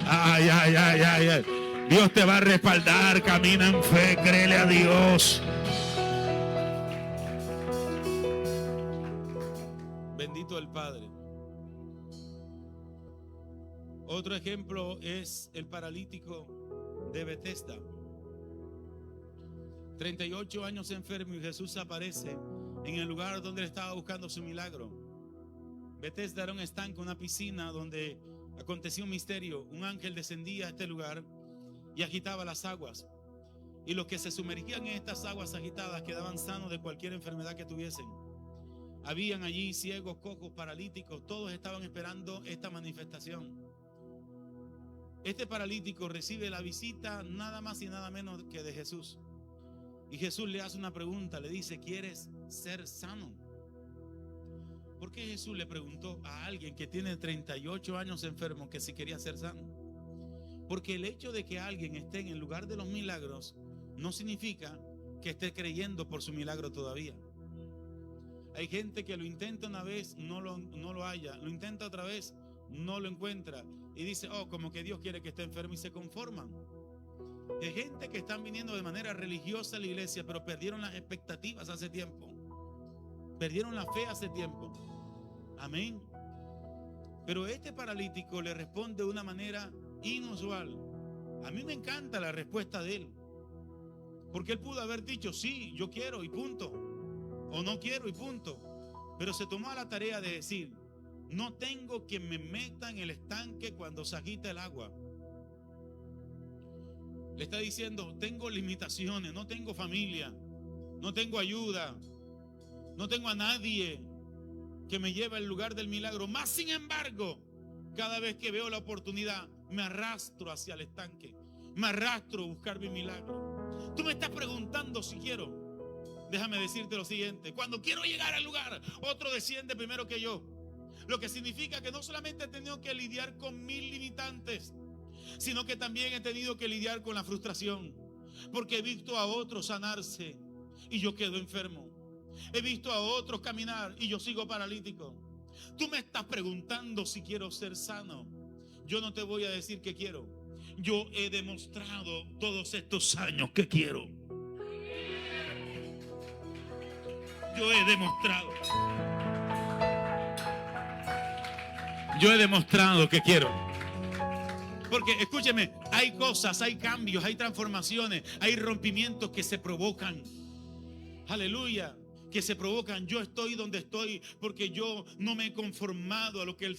Ay. Dios te va a respaldar. Camina en fe, créele a Dios. Bendito el Padre. Otro ejemplo es el paralítico de Betesda. 38 años enfermo y Jesús aparece en el lugar donde él estaba buscando su milagro. Bethesda era un estanque, una piscina donde acontecía un misterio. Un ángel descendía a este lugar y agitaba las aguas. Y los que se sumergían en estas aguas agitadas quedaban sanos de cualquier enfermedad que tuviesen. Habían allí ciegos, cojos, paralíticos. Todos estaban esperando esta manifestación. Este paralítico recibe la visita nada más y nada menos que de Jesús. Y Jesús le hace una pregunta, le dice: ¿quieres ser sano? ¿Por qué Jesús le preguntó a alguien que tiene 38 años enfermo que si quería ser sano? Porque el hecho de que alguien esté en el lugar de los milagros no significa que esté creyendo por su milagro todavía. Hay gente que lo intenta una vez, no lo halla, lo intenta otra vez, no lo encuentra y dice: oh, como que Dios quiere que esté enfermo, y se conforman. Hay gente que están viniendo de manera religiosa a la iglesia, pero perdieron las expectativas hace tiempo, perdieron la fe hace tiempo. Amén. Pero este paralítico le responde de una manera inusual. A mí me encanta la respuesta de él, porque él pudo haber dicho: sí, yo quiero y punto, o no quiero y punto. Pero se tomó a la tarea de decir: no tengo quien me meta en el estanque cuando se agita el agua. Le está diciendo: tengo limitaciones, no tengo familia, no tengo ayuda, no tengo a nadie que me lleve al lugar del milagro. Más sin embargo, cada vez que veo la oportunidad, me arrastro hacia el estanque, me arrastro a buscar mi milagro. Tú me estás preguntando si quiero. Déjame decirte lo siguiente: cuando quiero llegar al lugar, otro desciende primero que yo. Lo que significa que no solamente he tenido que lidiar con mis limitantes, sino que también he tenido que lidiar con la frustración, porque he visto a otros sanarse y yo quedo enfermo. He visto a otros caminar y yo sigo paralítico. Tú me estás preguntando si quiero ser sano. Yo no te voy a decir que quiero. Yo he demostrado todos estos años que quiero. Yo he demostrado que quiero. Porque escúcheme, hay cosas, hay cambios, hay transformaciones, hay rompimientos que se provocan. Aleluya, que se provocan. Yo estoy donde estoy porque yo no me he conformado a lo que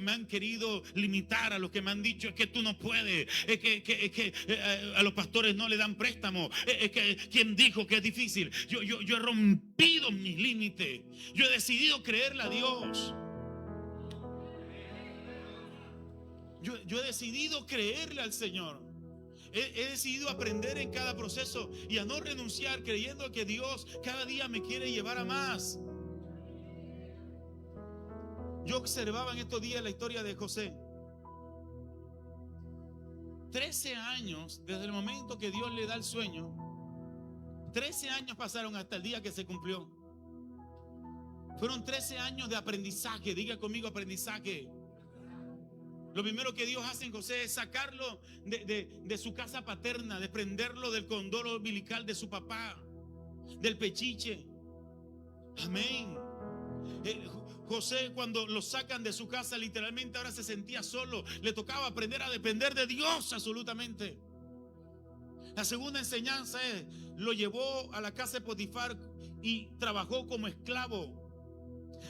me han querido limitar, a lo que me han dicho: es que tú no puedes, es que a los pastores no le dan préstamo, es que quien dijo que es difícil. Yo he rompido mis límites. Yo he decidido creerle a Dios. Yo he decidido creerle al Señor. He decidido aprender en cada proceso y a no renunciar, creyendo que Dios cada día me quiere llevar a más. Yo observaba en estos días la historia de José. 13 años desde el momento que Dios le da el sueño. 13 años pasaron hasta el día que se cumplió. Fueron 13 años de aprendizaje. Diga conmigo: aprendizaje. Lo primero que Dios hace en José es sacarlo de su casa paterna, desprenderlo del cordón umbilical de su papá, del pechiche. Amén. José, cuando lo sacan de su casa, literalmente ahora se sentía solo. Le tocaba aprender a depender de Dios absolutamente. La segunda enseñanza es: lo llevó a la casa de Potifar y trabajó como esclavo.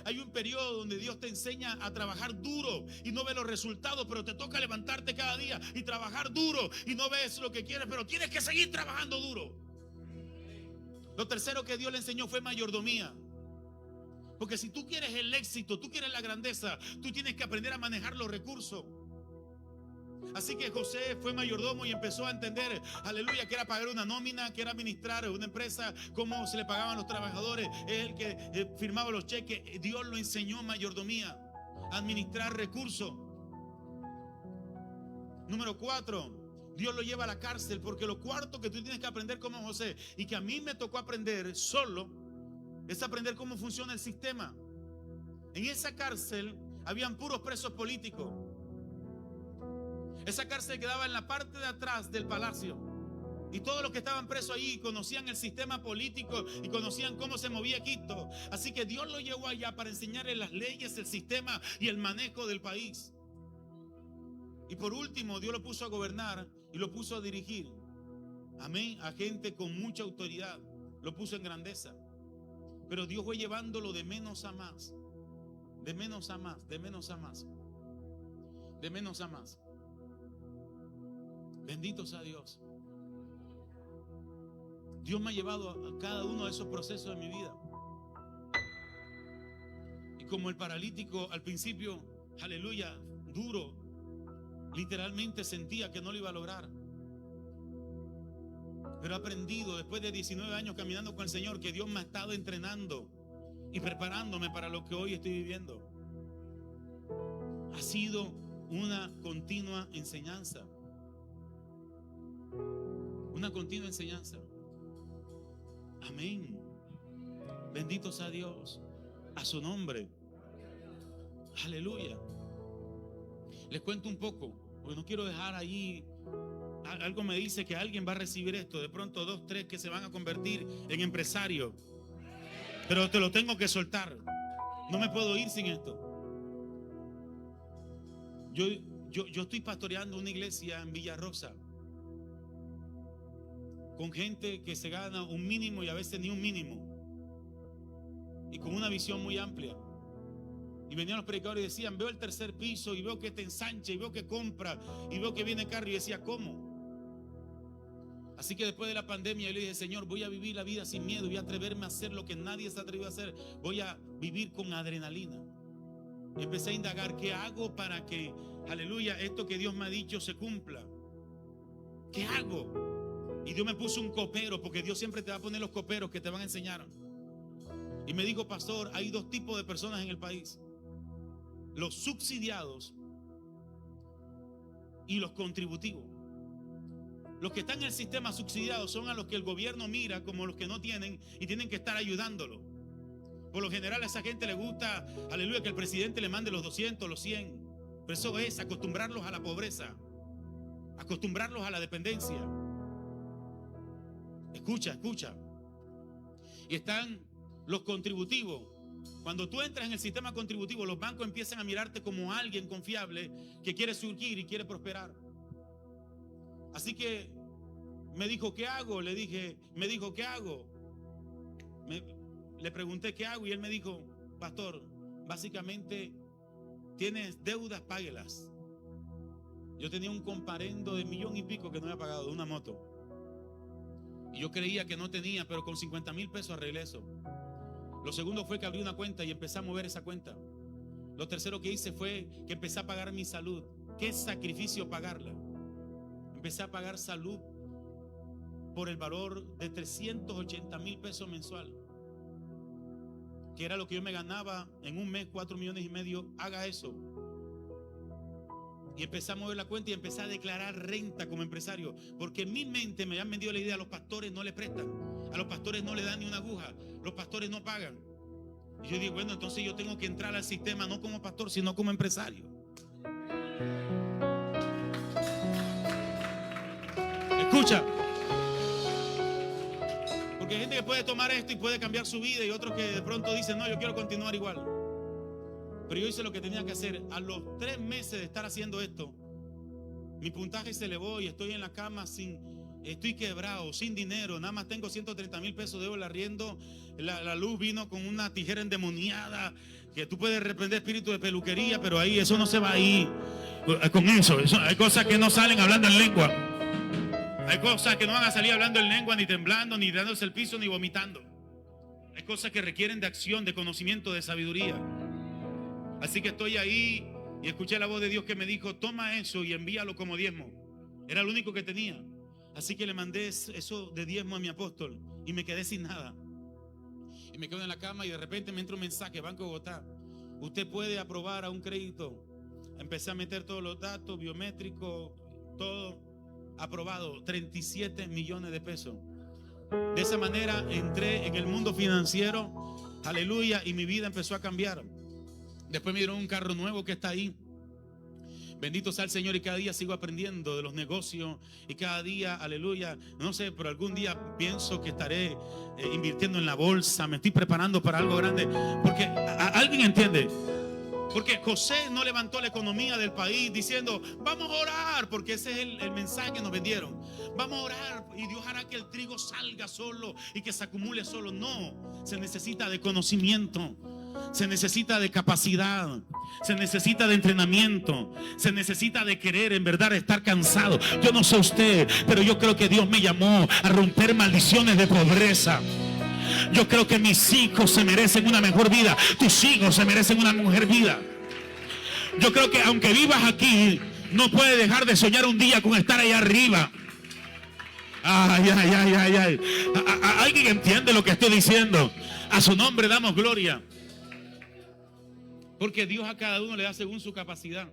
Hay un periodo donde Dios te enseña a trabajar duro y no ves los resultados, pero te toca levantarte cada día y trabajar duro y no ves lo que quieres, pero tienes que seguir trabajando duro. Lo tercero que Dios le enseñó fue mayordomía. Porque si tú quieres el éxito, tú quieres la grandeza, tú tienes que aprender a manejar los recursos. Así que José fue mayordomo y empezó a entender, aleluya, que era pagar una nómina, que era administrar una empresa, cómo se le pagaban a los trabajadores. Es el que firmaba los cheques. Dios lo enseñó mayordomía, administrar recursos. Número 4, Dios lo lleva a la cárcel, porque lo cuarto que tú tienes que aprender como José, y que a mí me tocó aprender solo, es aprender cómo funciona el sistema. En esa cárcel habían puros presos políticos. Esa cárcel quedaba en la parte de atrás del palacio. Y todos los que estaban presos ahí conocían el sistema político y conocían cómo se movía Egipto. Así que Dios lo llevó allá para enseñarle las leyes, el sistema y el manejo del país. Y por último, Dios lo puso a gobernar y lo puso a dirigir. Amén. A gente con mucha autoridad. Lo puso en grandeza. Pero Dios fue llevándolo de menos a más. De menos a más, de menos a más, de menos a más. Bendito sea Dios. Dios me ha llevado a cada uno de esos procesos de mi vida. Y como el paralítico al principio, aleluya, duro, literalmente sentía que no lo iba a lograr. Pero he aprendido después de 19 años caminando con el Señor que Dios me ha estado entrenando y preparándome para lo que hoy estoy viviendo. Ha sido una continua enseñanza. Una continua enseñanza. Amén. Bendito sea Dios. A su nombre. Aleluya. Les cuento un poco, porque no quiero dejar ahí. Algo me dice que alguien va a recibir esto. De pronto 2, 3 que se van a convertir en empresarios. Pero te lo tengo que soltar. No me puedo ir sin esto. Yo estoy pastoreando una iglesia en Villarrosa, con gente que se gana un mínimo y a veces ni un mínimo, y con una visión muy amplia. Y venían los predicadores y decían: veo el tercer piso y veo que te ensancha y veo que compra y veo que viene carro. Y decía: ¿cómo? Así que después de la pandemia yo le dije: Señor, voy a vivir la vida sin miedo, voy a atreverme a hacer lo que nadie se ha atrevido a hacer, voy a vivir con adrenalina. Y empecé a indagar: ¿qué hago para que, aleluya, esto que Dios me ha dicho se cumpla? ¿Qué hago? Y Dios me puso un copero, porque Dios siempre te va a poner los coperos que te van a enseñar. Y me dijo: pastor, hay 2 tipos de personas en el país: los subsidiados y los contributivos. Los que están en el sistema subsidiado son a los que el gobierno mira como los que no tienen y tienen que estar ayudándolo. Por lo general a esa gente le gusta, aleluya, que el presidente le mande los 200, los 100. Pero eso es acostumbrarlos a la pobreza, acostumbrarlos a la dependencia. Escucha, escucha. Y están los contributivos. Cuando tú entras en el sistema contributivo, los bancos empiezan a mirarte como alguien confiable que quiere surgir y quiere prosperar. Así que me dijo: ¿qué hago? Le dije, me dijo: ¿qué hago? Le pregunté: ¿qué hago? Y él me dijo: pastor, básicamente tienes deudas, páguelas. Yo tenía un comparendo de $1,000,000 y pico que no había pagado de una moto. Y yo creía que no tenía, pero con 50,000 pesos arreglé eso. Lo segundo fue que abrí una cuenta y empecé a mover esa cuenta. Lo tercero que hice fue que empecé a pagar mi salud. ¿Qué sacrificio pagarla? Empecé a pagar salud por el valor de 380,000 pesos mensual, que era lo que yo me ganaba en un mes, 4,5 millones. Haga eso. Y empecé a mover la cuenta y empecé a declarar renta como empresario, porque en mi mente me habían vendido la idea: a los pastores no le prestan, a los pastores no le dan ni una aguja, los pastores no pagan. Y yo digo: bueno, entonces yo tengo que entrar al sistema no como pastor, sino como empresario. Escucha, porque hay gente que puede tomar esto y puede cambiar su vida, y otros que de pronto dicen: no, yo quiero continuar igual. Pero yo hice lo que tenía que hacer. A los 3 meses de estar haciendo esto, mi puntaje se elevó y estoy en la cama estoy quebrado, sin dinero. Nada más tengo 130,000 pesos de el arriendo. La luz vino con una tijera endemoniada, que tú puedes reprender espíritu de peluquería, pero ahí eso no se va ahí con eso. Hay cosas que no salen hablando en lengua. Hay cosas que no van a salir hablando en lengua, ni temblando, ni dándose el piso, ni vomitando. Hay cosas que requieren de acción, de conocimiento, de sabiduría. Así que estoy ahí y escuché la voz de Dios que me dijo: toma eso y envíalo como diezmo. Era lo único que tenía. Así que le mandé eso de diezmo a mi apóstol y me quedé sin nada. Y me quedo en la cama y de repente me entra un mensaje: Banco de Bogotá, usted puede aprobar a un crédito. Empecé a meter todos los datos biométricos, todo aprobado, 37 millones de pesos. De esa manera entré en el mundo financiero, aleluya, y mi vida empezó a cambiar. Después me dieron un carro nuevo que está ahí. Bendito sea el Señor, y cada día sigo aprendiendo de los negocios, y cada día, aleluya, no sé, pero algún día pienso que estaré invirtiendo en la bolsa. Me estoy preparando para algo grande, porque alguien entiende. Porque José no levantó la economía del país diciendo: vamos a orar, porque ese es el mensaje que nos vendieron. Vamos a orar y Dios hará que el trigo salga solo y que se acumule solo. No, se necesita de conocimiento. Se necesita de capacidad, se necesita de entrenamiento, se necesita de querer en verdad estar cansado. Yo no sé usted, pero yo creo que Dios me llamó a romper maldiciones de pobreza. Yo creo que mis hijos se merecen una mejor vida. Tus hijos se merecen una mejor vida. Yo creo que aunque vivas aquí, no puedes dejar de soñar un día con estar allá arriba. Ay, ay, ay, ay, ay. ¿Alguien entiende lo que estoy diciendo? A su nombre damos gloria. Porque Dios a cada uno le da según su capacidad.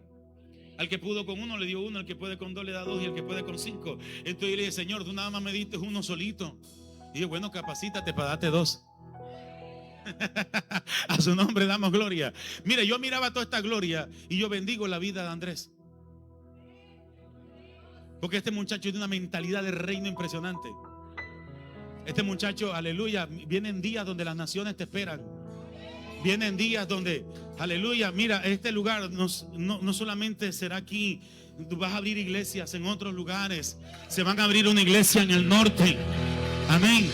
Al que pudo con uno le dio uno, al que puede con dos le da dos y al que puede con cinco. Entonces yo le dije, Señor, tú nada más me diste uno solito. Y dije, bueno, capacítate para darte dos. A su nombre damos gloria. Mire, yo miraba toda esta gloria y yo bendigo la vida de Andrés. Porque este muchacho tiene una mentalidad de reino impresionante. Este muchacho, aleluya, vienen días donde las naciones te esperan. Vienen días donde, aleluya, mira, este lugar no solamente será aquí. Tú vas a abrir iglesias en otros lugares. Se van a abrir una iglesia en el norte. Amén.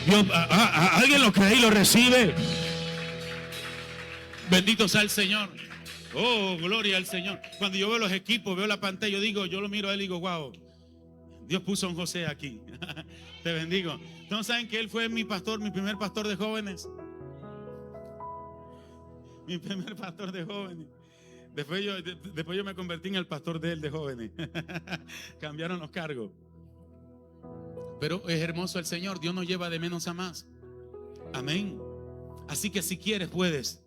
Dios, ¿alguien lo cree y lo recibe? Bendito sea el Señor. Oh, gloria al Señor. Cuando yo veo los equipos, veo la pantalla, yo lo miro a él y digo, wow, Dios puso a un José aquí. Te bendigo. ¿No saben que él fue mi pastor, mi primer pastor de jóvenes? Mi primer pastor de jóvenes. Después yo me convertí en el pastor de él de jóvenes. Cambiaron los cargos. Pero es hermoso el Señor. Dios nos lleva de menos a más. Amén. Así que si quieres, puedes.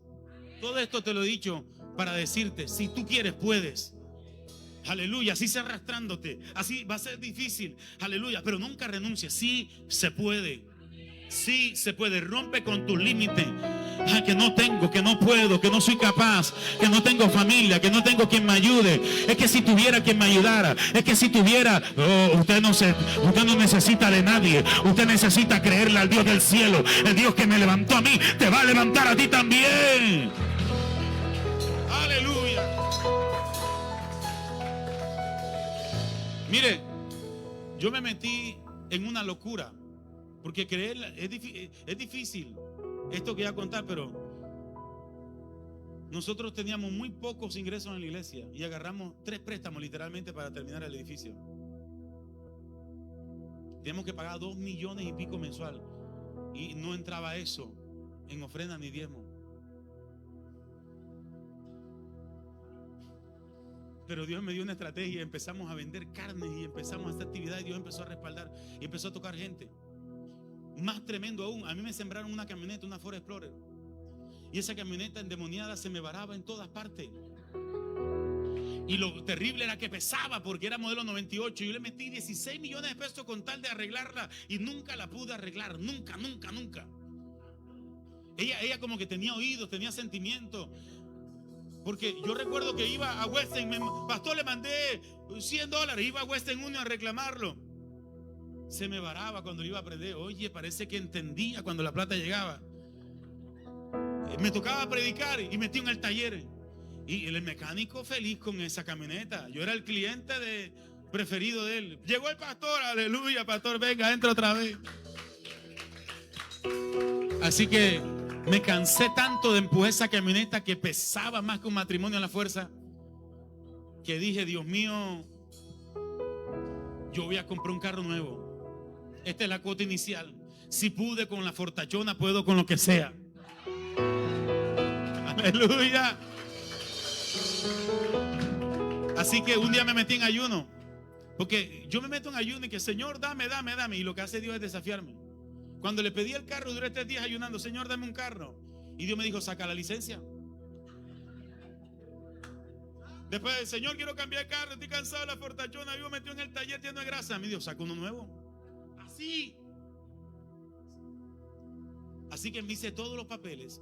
Todo esto te lo he dicho para decirte, si tú quieres, puedes. Aleluya, así sea arrastrándote. Así va a ser difícil. Aleluya, pero nunca renuncies. Sí se puede. Sí se puede. Rompe con tus límites. Que no tengo, que no puedo, que no soy capaz, que no tengo familia, que no tengo quien me ayude. Es que si tuviera quien me ayudara, es que si tuviera, usted no necesita de nadie. Usted necesita creerle al Dios del cielo. El Dios que me levantó a mí te va a levantar a ti también. Aleluya. Mire, yo me metí en una locura, porque creer es difícil. Esto que voy a contar, pero nosotros teníamos muy pocos ingresos en la iglesia y agarramos 3 préstamos literalmente para terminar el edificio. Teníamos que pagar 2 millones y pico mensual y no entraba eso en ofrenda ni diezmo. Pero Dios me dio una estrategia. Empezamos a vender carnes y empezamos a hacer actividad y Dios empezó a respaldar y empezó a tocar gente. Más tremendo aún, a mí me sembraron una camioneta, una Ford Explorer, y esa camioneta endemoniada se me varaba en todas partes. Y lo terrible era que pesaba, porque era modelo 98. Yo le metí 16 millones de pesos con tal de arreglarla y nunca la pude arreglar. Nunca. Ella como que tenía oídos, tenía sentimientos. Porque yo recuerdo que iba a Western, pastor, le mandé $100, iba a Western Union a reclamarlo. Se me varaba cuando lo iba a prender. Oye, parece que entendía cuando la plata llegaba. Me tocaba predicar y metí en el taller. Y el mecánico feliz con esa camioneta. Yo era el cliente preferido de él. Llegó el pastor, aleluya, pastor, venga, entra otra vez. Así que me cansé tanto de empujar esa camioneta que pesaba más que un matrimonio a la fuerza, que dije, Dios mío, yo voy a comprar un carro nuevo. Esta es la cuota inicial. Si pude con la fortachona, puedo con lo que sea. Aleluya. Así que un día me metí en ayuno, porque yo me meto en ayuno y que Señor, dame. Y lo que hace Dios es desafiarme. Cuando le pedí el carro, duré 3 días ayunando. Señor, dame un carro. Y Dios me dijo, saca la licencia. Después, Señor, quiero cambiar de carro, estoy cansado de la fortachona. Yo me metí en el taller lleno de grasa. Me dijo, saca uno nuevo. Así que me hice todos los papeles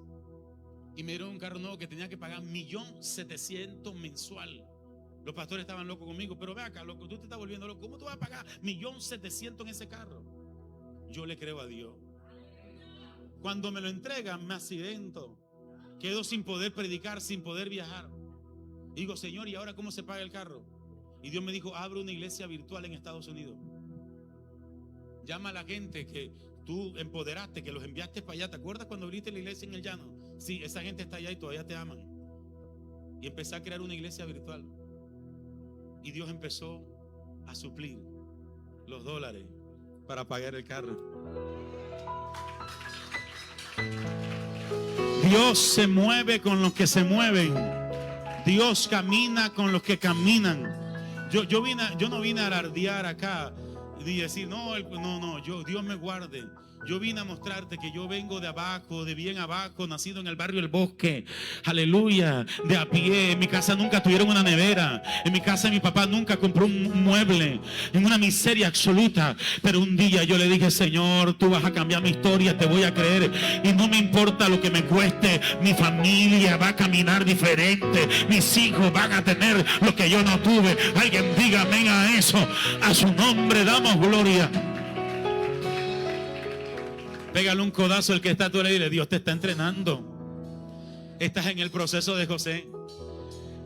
y me dieron un carro nuevo que tenía que pagar 1.700.000 mensual. Los pastores estaban locos conmigo, pero ve acá, loco, tú te estás volviendo loco. ¿Cómo tú vas a pagar 1.700.000 en ese carro? Yo le creo a Dios. Cuando me lo entregan, me accidento. Quedo sin poder predicar, sin poder viajar. Digo, Señor, ¿y ahora cómo se paga el carro? Y Dios me dijo, abre una iglesia virtual en Estados Unidos. Llama a la gente que tú empoderaste, que los enviaste para allá. ¿Te acuerdas cuando abriste la iglesia en el llano? Sí, esa gente está allá y todavía te aman. Y empecé a crear una iglesia virtual. Y Dios empezó a suplir los dólares para pagar el carro. Dios se mueve con los que se mueven. Dios camina con los que caminan. Yo no vine a alardear acá y decir, no, Dios me guarde. Yo vine a mostrarte que yo vengo de abajo, de bien abajo, nacido en el barrio El Bosque. Aleluya, de a pie. En mi casa nunca tuvieron una nevera. En mi casa mi papá nunca compró un mueble. En una miseria absoluta. Pero un día yo le dije, Señor, tú vas a cambiar mi historia, te voy a creer. Y no me importa lo que me cueste. Mi familia va a caminar diferente. Mis hijos van a tener lo que yo no tuve. Alguien diga amén a eso. A su nombre damos gloria. Pégale un codazo al que está a tu lado y dile, Dios te está entrenando. Estás en el proceso de José.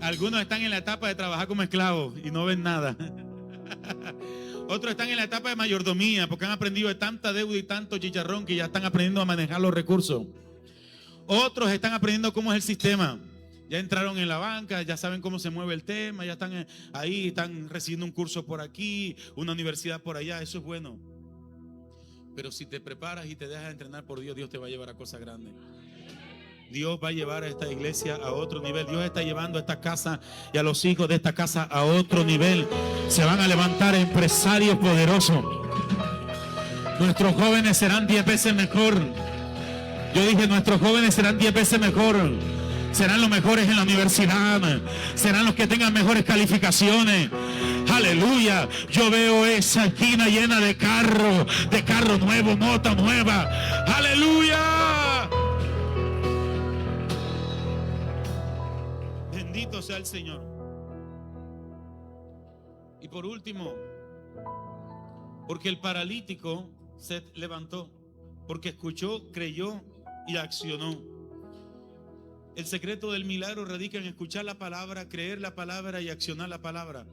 Algunos están en la etapa de trabajar como esclavos y no ven nada. Otros están en la etapa de mayordomía porque han aprendido de tanta deuda y tanto chicharrón que ya están aprendiendo a manejar los recursos. Otros están aprendiendo cómo es el sistema. Ya entraron en la banca, ya saben cómo se mueve el tema, ya están ahí, están recibiendo un curso por aquí, una universidad por allá. Eso es bueno. Pero si te preparas y te dejas entrenar por Dios, Dios te va a llevar a cosas grandes. Dios va a llevar a esta iglesia a otro nivel. Dios está llevando a esta casa y a los hijos de esta casa a otro nivel. Se van a levantar empresarios poderosos. Nuestros jóvenes serán 10 veces mejor. Yo dije, nuestros jóvenes serán 10 veces mejor. Serán los mejores en la universidad. Serán los que tengan mejores calificaciones. Aleluya. Yo veo esa esquina llena de carro nuevo, mota nueva. Aleluya. Bendito sea el Señor. Y por último, porque el paralítico se levantó, porque escuchó, creyó y accionó. El secreto del milagro radica en escuchar la palabra, creer la palabra y accionar la palabra.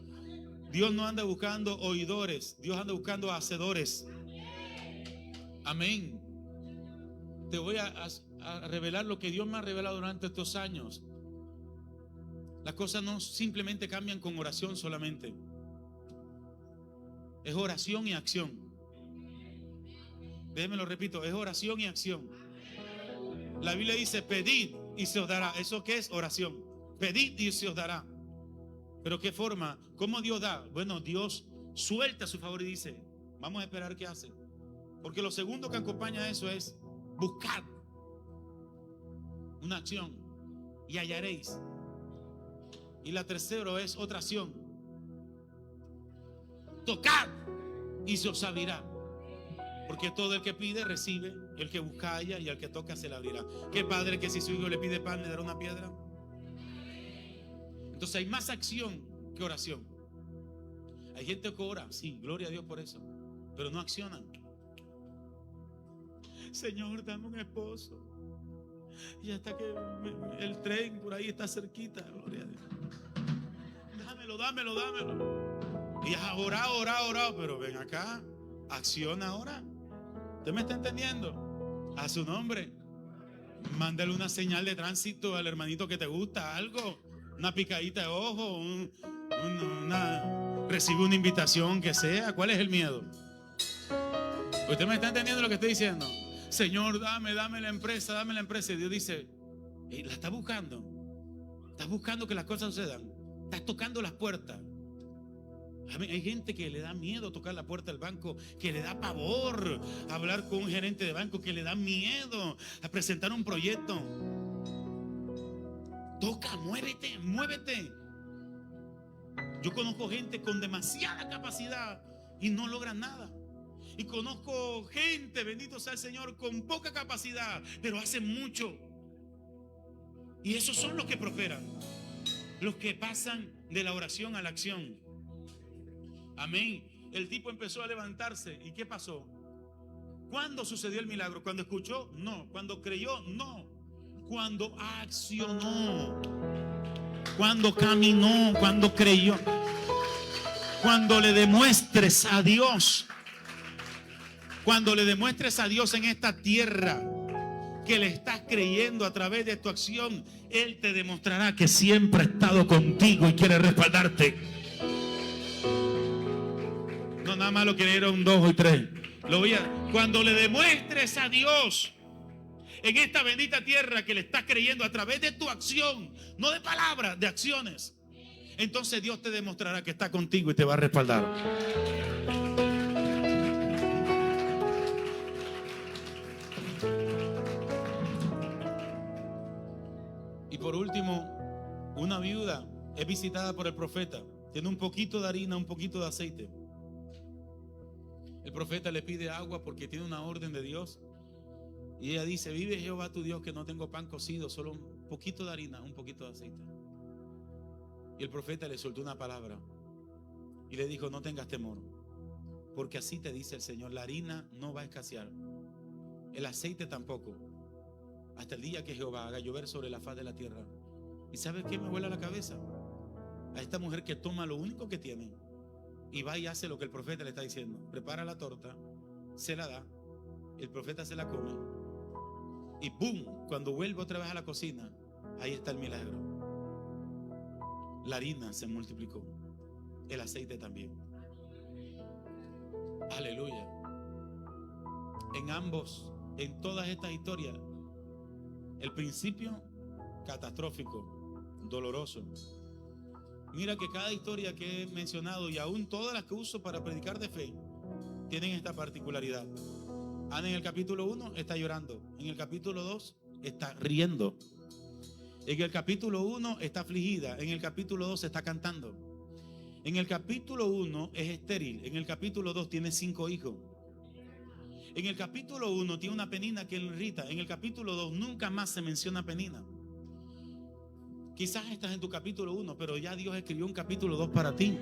Dios no anda buscando oidores, Dios anda buscando hacedores. Amén. Te voy a revelar lo que Dios me ha revelado durante estos años. Las cosas no simplemente cambian con oración solamente. Es oración y acción. Déjenme lo repito, es oración y acción. La Biblia dice, pedid y se os dará. ¿Eso qué es? Oración. Pedid y se os dará. ¿Pero qué forma? ¿Cómo Dios da? Bueno, Dios suelta a su favor y dice, vamos a esperar qué hace. Porque lo segundo que acompaña a eso es buscad. Una acción. Y hallaréis. Y la tercera es otra acción. Tocad y se os abrirá. Porque todo el que pide recibe, el que busca halla y al que toca se le abrirá. ¿Qué padre que si su hijo le pide pan le dará una piedra? Entonces hay más acción que oración. Hay gente que ora, sí, gloria a Dios por eso, pero no accionan. Señor, dame un esposo. Y hasta que el tren por ahí está cerquita, gloria a Dios. Dámelo. Y has orado, pero ven acá, acciona ahora. ¿Usted me está entendiendo? A su nombre. Mándale una señal de tránsito al hermanito que te gusta, algo. Una picadita de ojo, recibe una invitación que sea. ¿Cuál es el miedo? ¿Usted me está entendiendo lo que estoy diciendo? Señor, dame la empresa. Y Dios dice, la está buscando. Estás buscando que las cosas sucedan. Estás tocando las puertas. Hay gente que le da miedo tocar la puerta del banco, que le da pavor hablar con un gerente de banco, que le da miedo a presentar un proyecto. Toca, muévete. Yo conozco gente con demasiada capacidad y no logran nada. Y conozco gente, bendito sea el Señor, con poca capacidad, pero hacen mucho. Y esos son los que prosperan, los que pasan de la oración a la acción. Amén. El tipo empezó a levantarse. ¿Y qué pasó? ¿Cuándo sucedió el milagro? ¿Cuando escuchó? No. ¿Cuando creyó? No. Cuando accionó. Cuando caminó. Cuando creyó. Cuando le demuestres a Dios. Cuando le demuestres a Dios en esta tierra que le estás creyendo a través de tu acción, Él te demostrará que siempre ha estado contigo y quiere respaldarte. No nada más lo creyeron 2 y 3. Cuando le demuestres a Dios en esta bendita tierra que le estás creyendo a través de tu acción, no de palabras, de acciones, entonces Dios te demostrará que está contigo y te va a respaldar. Y por último, una viuda es visitada por el profeta. Tiene un poquito de harina, un poquito de aceite. El profeta le pide agua porque tiene una orden de Dios. Y ella dice: vive Jehová tu Dios que no tengo pan cocido, solo un poquito de harina, un poquito de aceite. Y el profeta le soltó una palabra y le dijo: no tengas temor, porque así te dice el Señor, la harina no va a escasear, el aceite tampoco, hasta el día que Jehová haga llover sobre la faz de la tierra. ¿Y sabes qué me vuela la cabeza? A esta mujer que toma lo único que tiene y va y hace lo que el profeta le está diciendo. Prepara la torta, se la da, el profeta se la come y ¡boom! Cuando vuelve otra vez a la cocina, ahí está el milagro. La harina se multiplicó, el aceite también. Aleluya. En ambos, en todas estas historias, el principio catastrófico, doloroso. Mira que cada historia que he mencionado y aún todas las que uso para predicar de fe tienen esta particularidad. Ana en el capítulo 1 está llorando, en el capítulo 2 está riendo, en el capítulo 1 está afligida, en el capítulo 2 está cantando. En el capítulo 1 es estéril, en el capítulo 2 tiene 5 hijos. En el capítulo 1 tiene una Penina que le irrita, en el capítulo 2 nunca más se menciona Penina. Quizás estás en tu capítulo 1, pero ya Dios escribió un capítulo 2 para ti.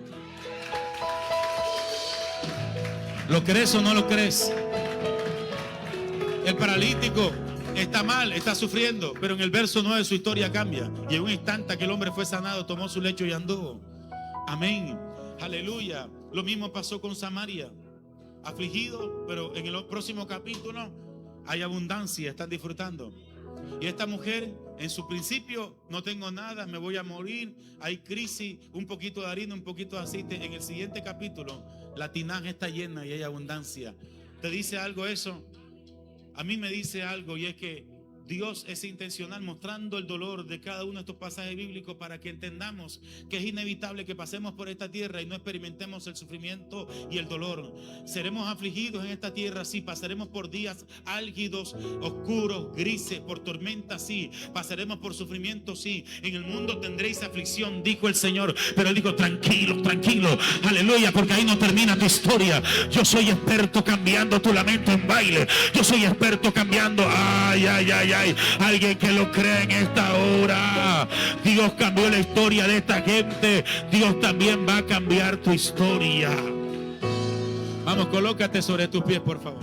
¿Lo crees o no lo crees? El paralítico está mal, está sufriendo, pero en el verso 9 su historia cambia. Y en un instante aquel hombre fue sanado, tomó su lecho y anduvo. Amén, aleluya. Lo mismo pasó con Samaria, afligido, pero en el próximo capítulo hay abundancia, están disfrutando. Y esta mujer, en su principio, no tengo nada, me voy a morir, hay crisis, un poquito de harina, un poquito de aceite. En el siguiente capítulo, la tinaja está llena y hay abundancia. ¿Te dice algo eso? A mí me dice algo, y es que Dios es intencional mostrando el dolor de cada uno de estos pasajes bíblicos para que entendamos que es inevitable que pasemos por esta tierra y no experimentemos el sufrimiento y el dolor. Seremos afligidos en esta tierra, sí. Pasaremos por días álgidos, oscuros, grises, por tormentas, sí. Pasaremos por sufrimiento, sí. En el mundo tendréis aflicción, dijo el Señor. Pero Él dijo: tranquilo, tranquilo, aleluya, porque ahí no termina tu historia. Yo soy experto cambiando tu lamento en baile. Yo soy experto cambiando, ay, ay, ay, ay. Alguien que lo crea en esta hora. Dios cambió la historia de esta gente. Dios también va a cambiar tu historia. Vamos, colócate sobre tus pies, por favor.